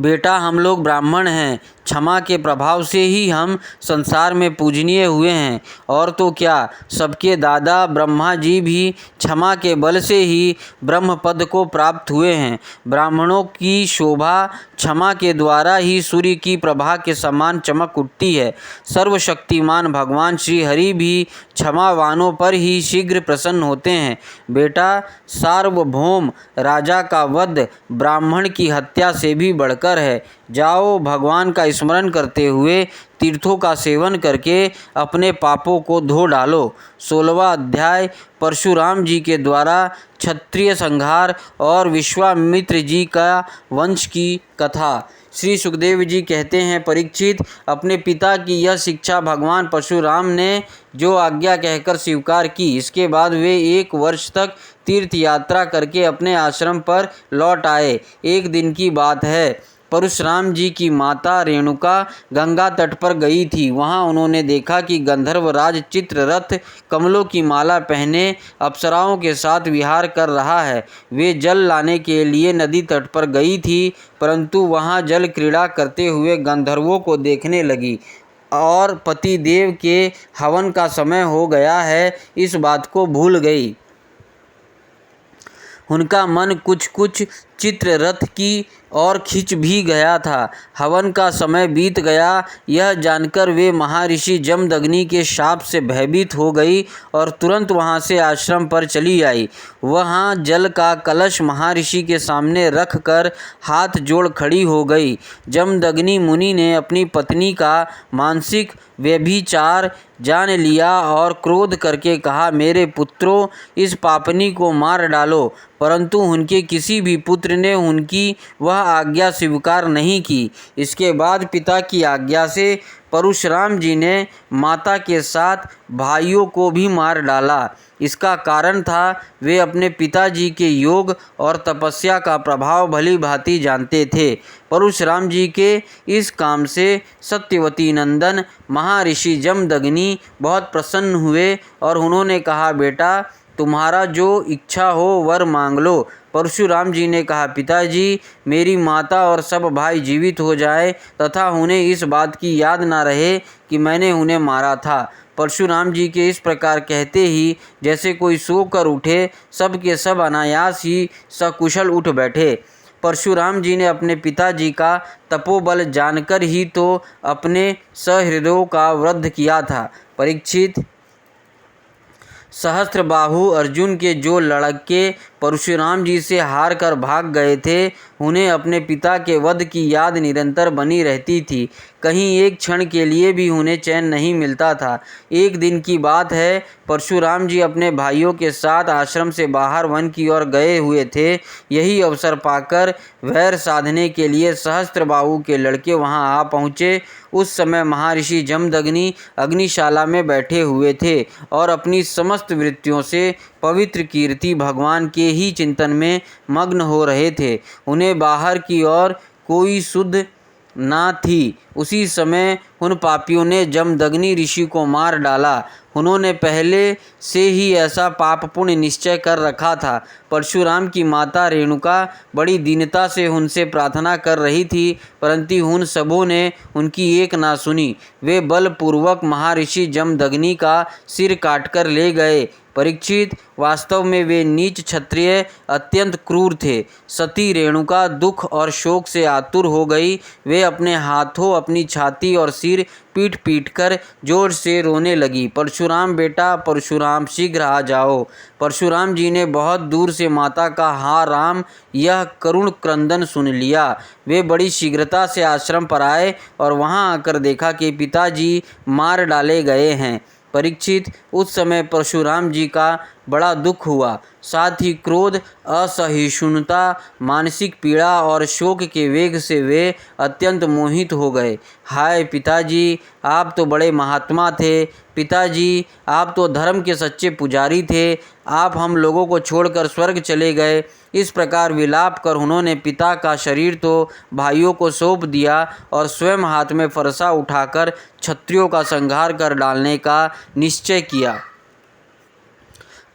बेटा, हम लोग ब्राह्मण हैं, क्षमा के प्रभाव से ही हम संसार में पूजनीय हुए हैं, और तो क्या सबके दादा ब्रह्मा जी भी क्षमा के बल से ही ब्रह्म पद को प्राप्त हुए हैं। ब्राह्मणों की शोभा क्षमा के द्वारा ही सूर्य की प्रभा के समान चमक उठती है। सर्वशक्तिमान भगवान श्री हरि भी क्षमावानों पर ही शीघ्र प्रसन्न होते हैं। बेटा, सार्वभौम राजा का वध ब्राह्मण की हत्या से भी बढ़कर है। जाओ, भगवान का स्मरण करते हुए तीर्थों का सेवन करके अपने पापों को धो डालो। 16वां अध्याय परशुराम जी के द्वारा क्षत्रिय संहार और विश्वामित्र जी का वंश की कथा। श्री सुखदेव जी कहते हैं, परीक्षित, अपने पिता की यह शिक्षा भगवान परशुराम ने जो आज्ञा कहकर स्वीकार की, इसके बाद वे 1 वर्ष तक तीर्थ यात्रा करके अपने आश्रम पर लौट आए। एक दिन की बात है, परशुराम जी की माता रेणुका गंगा तट पर गई थी। वहां उन्होंने देखा कि गंधर्वराज चित्ररथ कमलों की माला पहने अप्सराओं के साथ विहार कर रहा है। वे जल लाने के लिए नदी तट पर गई थी, परंतु वहां जल क्रीड़ा करते हुए गंधर्वों को देखने लगी और पतिदेव के हवन का समय हो गया है, इस बात को भूल गई। उनका मन कुछ कुछ चित्ररथ की ओर खिंच भी गया था। हवन का समय बीत गया, यह जानकर वे महर्षि जमदग्नि के शाप से भयभीत हो गई और तुरंत वहां से आश्रम पर चली आई। वहां जल का कलश महर्षि के सामने रख कर हाथ जोड़ खड़ी हो गई। जमदग्नि मुनि ने अपनी पत्नी का मानसिक व्यभिचार जान लिया और क्रोध करके कहा, मेरे पुत्रों, इस पापनी को मार डालो। परंतु उनके किसी भी पुत्र ने उनकी वह आज्ञा स्वीकार नहीं की। इसके बाद पिता की आज्ञा से परशुराम जी ने माता के साथ भाइयों को भी मार डाला। इसका कारण था, वे अपने पिताजी के योग और तपस्या का प्रभाव भली भांति जानते थे। परशुराम जी के इस काम से सत्यवती नंदन महर्षि जमदग्नि बहुत प्रसन्न हुए और उन्होंने कहा, बेटा, तुम्हारा जो इच्छा हो वर मांग लो। परशुराम जी ने कहा, पिताजी, मेरी माता और सब भाई जीवित हो जाए तथा उन्हें इस बात की याद ना रहे कि मैंने उन्हें मारा था। परशुराम जी के इस प्रकार कहते ही जैसे कोई सो कर उठे, सब के सब अनायास ही सकुशल उठ बैठे। परशुराम जी ने अपने पिताजी का तपोबल जानकर ही तो अपने सहृदयों का वध किया था। परीक्षित, सहस्त्रबाहु अर्जुन के जो लड़के परशुराम जी से हार कर भाग गए थे, उन्हें अपने पिता के वध की याद निरंतर बनी रहती थी। कहीं एक क्षण के लिए भी उन्हें चैन नहीं मिलता था। एक दिन की बात है, परशुराम जी अपने भाइयों के साथ आश्रम से बाहर वन की ओर गए हुए थे। यही अवसर पाकर वैर साधने के लिए सहस्त्रबाहु के लड़के वहां आ पहुँचे। उस समय महर्षि जमदग्नि अग्निशाला में बैठे हुए थे और अपनी समस्त वृत्तियों से पवित्र कीर्ति भगवान के ही चिंतन में मग्न हो रहे थे। उन्हें बाहर की ओर कोई सुध ना थी। उसी समय उन पापियों ने जमदग्नि ऋषि को मार डाला। उन्होंने पहले से ही ऐसा पाप पुण्य निश्चय कर रखा था। परशुराम की माता रेणुका बड़ी दीनता से उनसे प्रार्थना कर रही थी, परंतु उन सबों ने उनकी एक ना सुनी। वे बलपूर्वक महर्षि जमदग्नि का सिर काटकर ले गए। परीक्षित, वास्तव में वे नीच क्षत्रिय अत्यंत क्रूर थे। सती रेणुका दुख और शोक से आतुर हो गई। वे अपने हाथों अपनी छाती और सिर पीट पीट कर जोर से रोने लगी। परशुराम बेटा, परशुराम, शीघ्र आ जाओ। परशुराम जी ने बहुत दूर से माता का हा राम यह करुण क्रंदन सुन लिया। वे बड़ी शीघ्रता से आश्रम पर आए और वहां आकर देखा कि पिताजी मार डाले गए हैं। परीक्षित, उस समय परशुराम जी का बड़ा दुख हुआ। साथ ही क्रोध, असहिष्णुता, मानसिक पीड़ा और शोक के वेग से वे अत्यंत मोहित हो गए। हाय पिताजी, आप तो बड़े महात्मा थे। पिताजी, आप तो धर्म के सच्चे पुजारी थे। आप हम लोगों को छोड़कर स्वर्ग चले गए। इस प्रकार विलाप कर उन्होंने पिता का शरीर तो भाइयों को सौंप दिया और स्वयं हाथ में फरसा उठाकर क्षत्रियों का संहार कर डालने का निश्चय किया।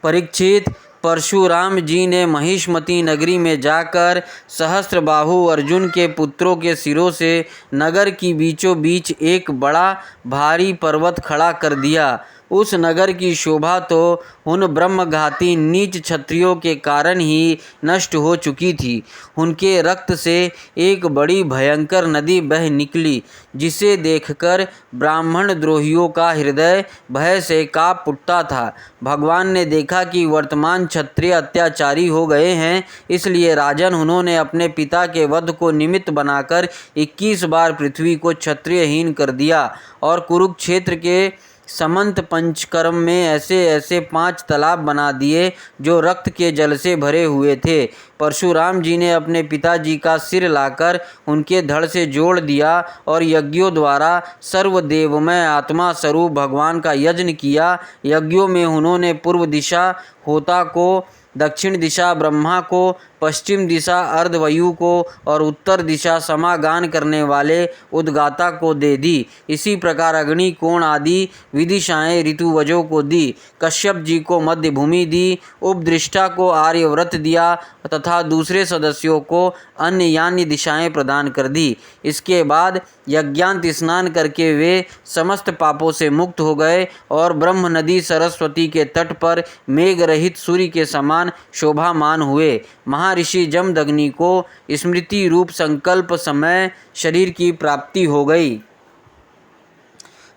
परीक्षित, परशुराम जी ने महिष्मती नगरी में जाकर सहस्त्रबाहु अर्जुन के पुत्रों के सिरों से नगर की बीचों बीच एक बड़ा भारी पर्वत खड़ा कर दिया। उस नगर की शोभा तो उन ब्रह्मघाती नीच क्षत्रियों के कारण ही नष्ट हो चुकी थी। उनके रक्त से एक बड़ी भयंकर नदी बह निकली, जिसे देखकर ब्राह्मण द्रोहियों का हृदय भय से काँप उठता था। भगवान ने देखा कि वर्तमान क्षत्रिय अत्याचारी हो गए हैं, इसलिए राजन उन्होंने अपने पिता के वध को निमित्त बनाकर 21 बार पृथ्वी को क्षत्रियहीन कर दिया और कुरुक्षेत्र के समंत पंचकर्म में ऐसे ऐसे 5 तालाब बना दिए जो रक्त के जल से भरे हुए थे। परशुराम जी ने अपने पिताजी का सिर लाकर उनके धड़ से जोड़ दिया और यज्ञों द्वारा सर्वदेवमय आत्मा स्वरूप भगवान का यज्ञ किया। यज्ञों में उन्होंने पूर्व दिशा होता को, दक्षिण दिशा ब्रह्मा को, पश्चिम दिशा अर्धवायु को और उत्तर दिशा समागान करने वाले उद्गाता को दे दी। इसी प्रकार अग्नि, कोण आदि विदिशाएं ऋतुवजों को दी। कश्यप जी को मध्य भूमि दी, उपदृष्टा को आर्यव्रत दिया तथा दूसरे सदस्यों को अन्य यान्य दिशाएं प्रदान कर दी। इसके बाद यज्ञांत स्नान करके वे समस्त पापों से मुक्त हो गए और ब्रह्म नदी सरस्वती के तट पर मेघ रहित सूर्य के समान शोभामान हुए। महर्षि जमदग्नि को स्मृति रूप संकल्प समय शरीर की प्राप्ति हो गई।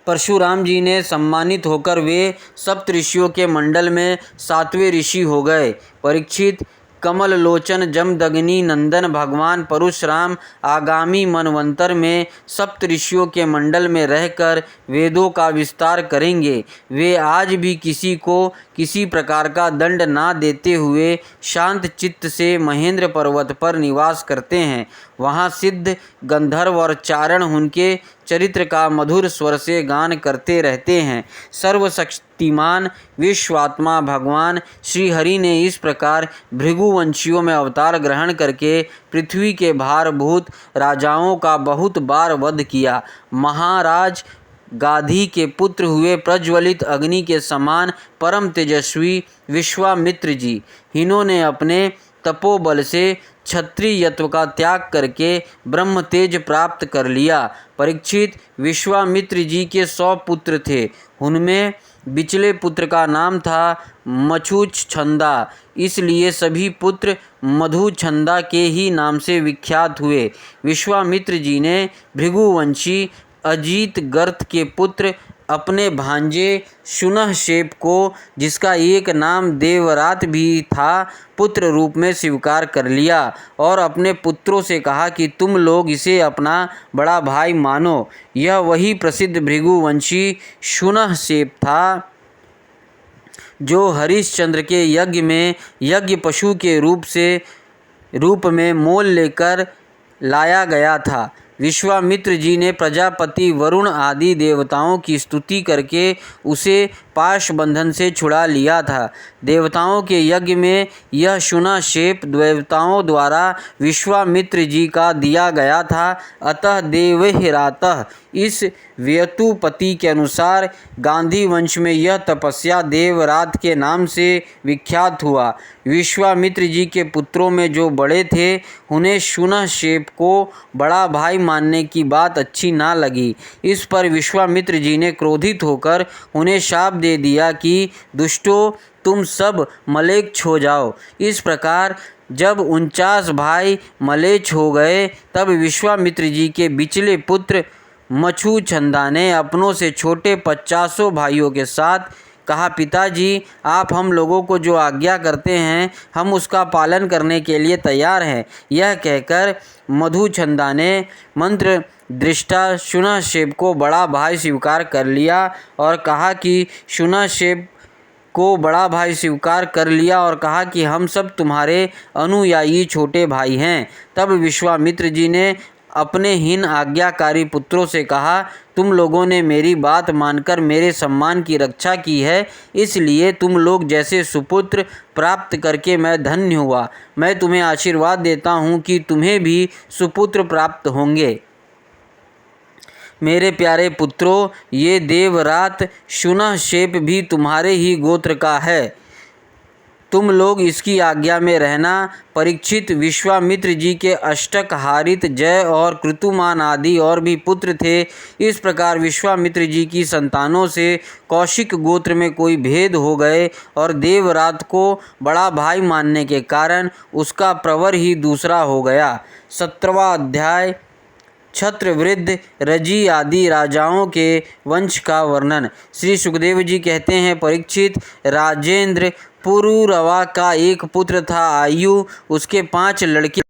परशुराम जी ने सम्मानित होकर वे सप्तऋषियों के मंडल में 7वें ऋषि हो गए। परीक्षित, कमल लोचन जमदग्नि नंदन भगवान परशुराम आगामी मनवंतर में सप्तऋषियों के मंडल में रहकर वेदों का विस्तार करेंगे। वे आज भी किसी को किसी प्रकार का दंड ना देते हुए शांत चित्त से महेंद्र पर्वत पर निवास करते हैं। वहाँ सिद्ध गंधर्व और चारण उनके चरित्र का मधुर स्वर से गान करते रहते हैं। सर्वशक्तिमान विश्वात्मा भगवान श्री हरि ने इस प्रकार भृगुवंशियों में अवतार ग्रहण करके पृथ्वी के भारभूत राजाओं का बहुत बार वध किया। महाराज गाधी के पुत्र हुए प्रज्वलित अग्नि के समान परम तेजस्वी विश्वामित्र जी। इन्होंने अपने तपोबल से क्षत्रियत्व का त्याग करके ब्रह्म तेज प्राप्त कर लिया। परीक्षित, विश्वामित्र जी के 100 पुत्र थे। उनमें बिचले पुत्र का नाम था मछुछंदा, इसलिए सभी पुत्र मधुछंदा के ही नाम से विख्यात हुए। विश्वामित्र जी ने भृगुवंशी अजीत गर्त के पुत्र अपने भांजे शुनहशेप को, जिसका एक नाम देवरात भी था, पुत्र रूप में स्वीकार कर लिया और अपने पुत्रों से कहा कि तुम लोग इसे अपना बड़ा भाई मानो। यह वही प्रसिद्ध भृगुवंशी शुनहशेप था जो हरिश्चंद्र के यज्ञ में यज्ञ पशु के रूप में मोल लेकर लाया गया था। विश्वामित्र जी ने प्रजापति वरुण आदि देवताओं की स्तुति करके उसे पाश बंधन से छुड़ा लिया था। देवताओं के यज्ञ में यह शुनहशेप देवताओं द्वारा विश्वामित्र जी का दिया गया था। अतः देवहिरातः इस व्यतुपति के अनुसार गांधी वंश में यह तपस्या देवरात के नाम से विख्यात हुआ। विश्वामित्र जी के पुत्रों में जो बड़े थे उन्हें शुनहशेप को बड़ा भाई मानने की बात अच्छी ना लगी। इस पर विश्वामित्र जी ने क्रोधित होकर उन्हें शाप दे दिया कि दुष्टों, तुम सब मलेच्छ हो जाओ। इस प्रकार जब 49 भाई मलेच्छ हो गए तब विश्वामित्र जी के बिचले पुत्र मछुछंदा ने अपनों से छोटे 50 भाइयों के साथ कहा, पिताजी, आप हम लोगों को जो आज्ञा करते हैं हम उसका पालन करने के लिए तैयार हैं। यह कहकर मधुछंदा ने मंत्र दृष्टा शुनहशेप को बड़ा भाई स्वीकार कर लिया और कहा कि हम सब तुम्हारे अनुयायी छोटे भाई हैं। तब विश्वामित्र जी ने अपने हीन आज्ञाकारी पुत्रों से कहा, तुम लोगों ने मेरी बात मानकर मेरे सम्मान की रक्षा की है, इसलिए तुम लोग जैसे सुपुत्र प्राप्त करके मैं धन्य हुआ। मैं तुम्हें आशीर्वाद देता हूँ कि तुम्हें भी सुपुत्र प्राप्त होंगे। मेरे प्यारे पुत्रों, ये देवरात शुनहशेप भी तुम्हारे ही गोत्र का है, तुम लोग इसकी आज्ञा में रहना। परीक्षित, विश्वामित्र जी के अष्टक, हारित, जय और कृतुमान आदि और भी पुत्र थे। इस प्रकार विश्वामित्र जी की संतानों से कौशिक गोत्र में कोई भेद हो गए और देवरात को बड़ा भाई मानने के कारण उसका प्रवर ही दूसरा हो गया। 17वां अध्याय छत्रवृद्ध, रजी आदि राजाओं के वंश का वर्णन। श्री सुखदेव जी कहते हैं, परीक्षित, राजेंद्र पुरुरवा का एक पुत्र था आयु, उसके 5 लड़के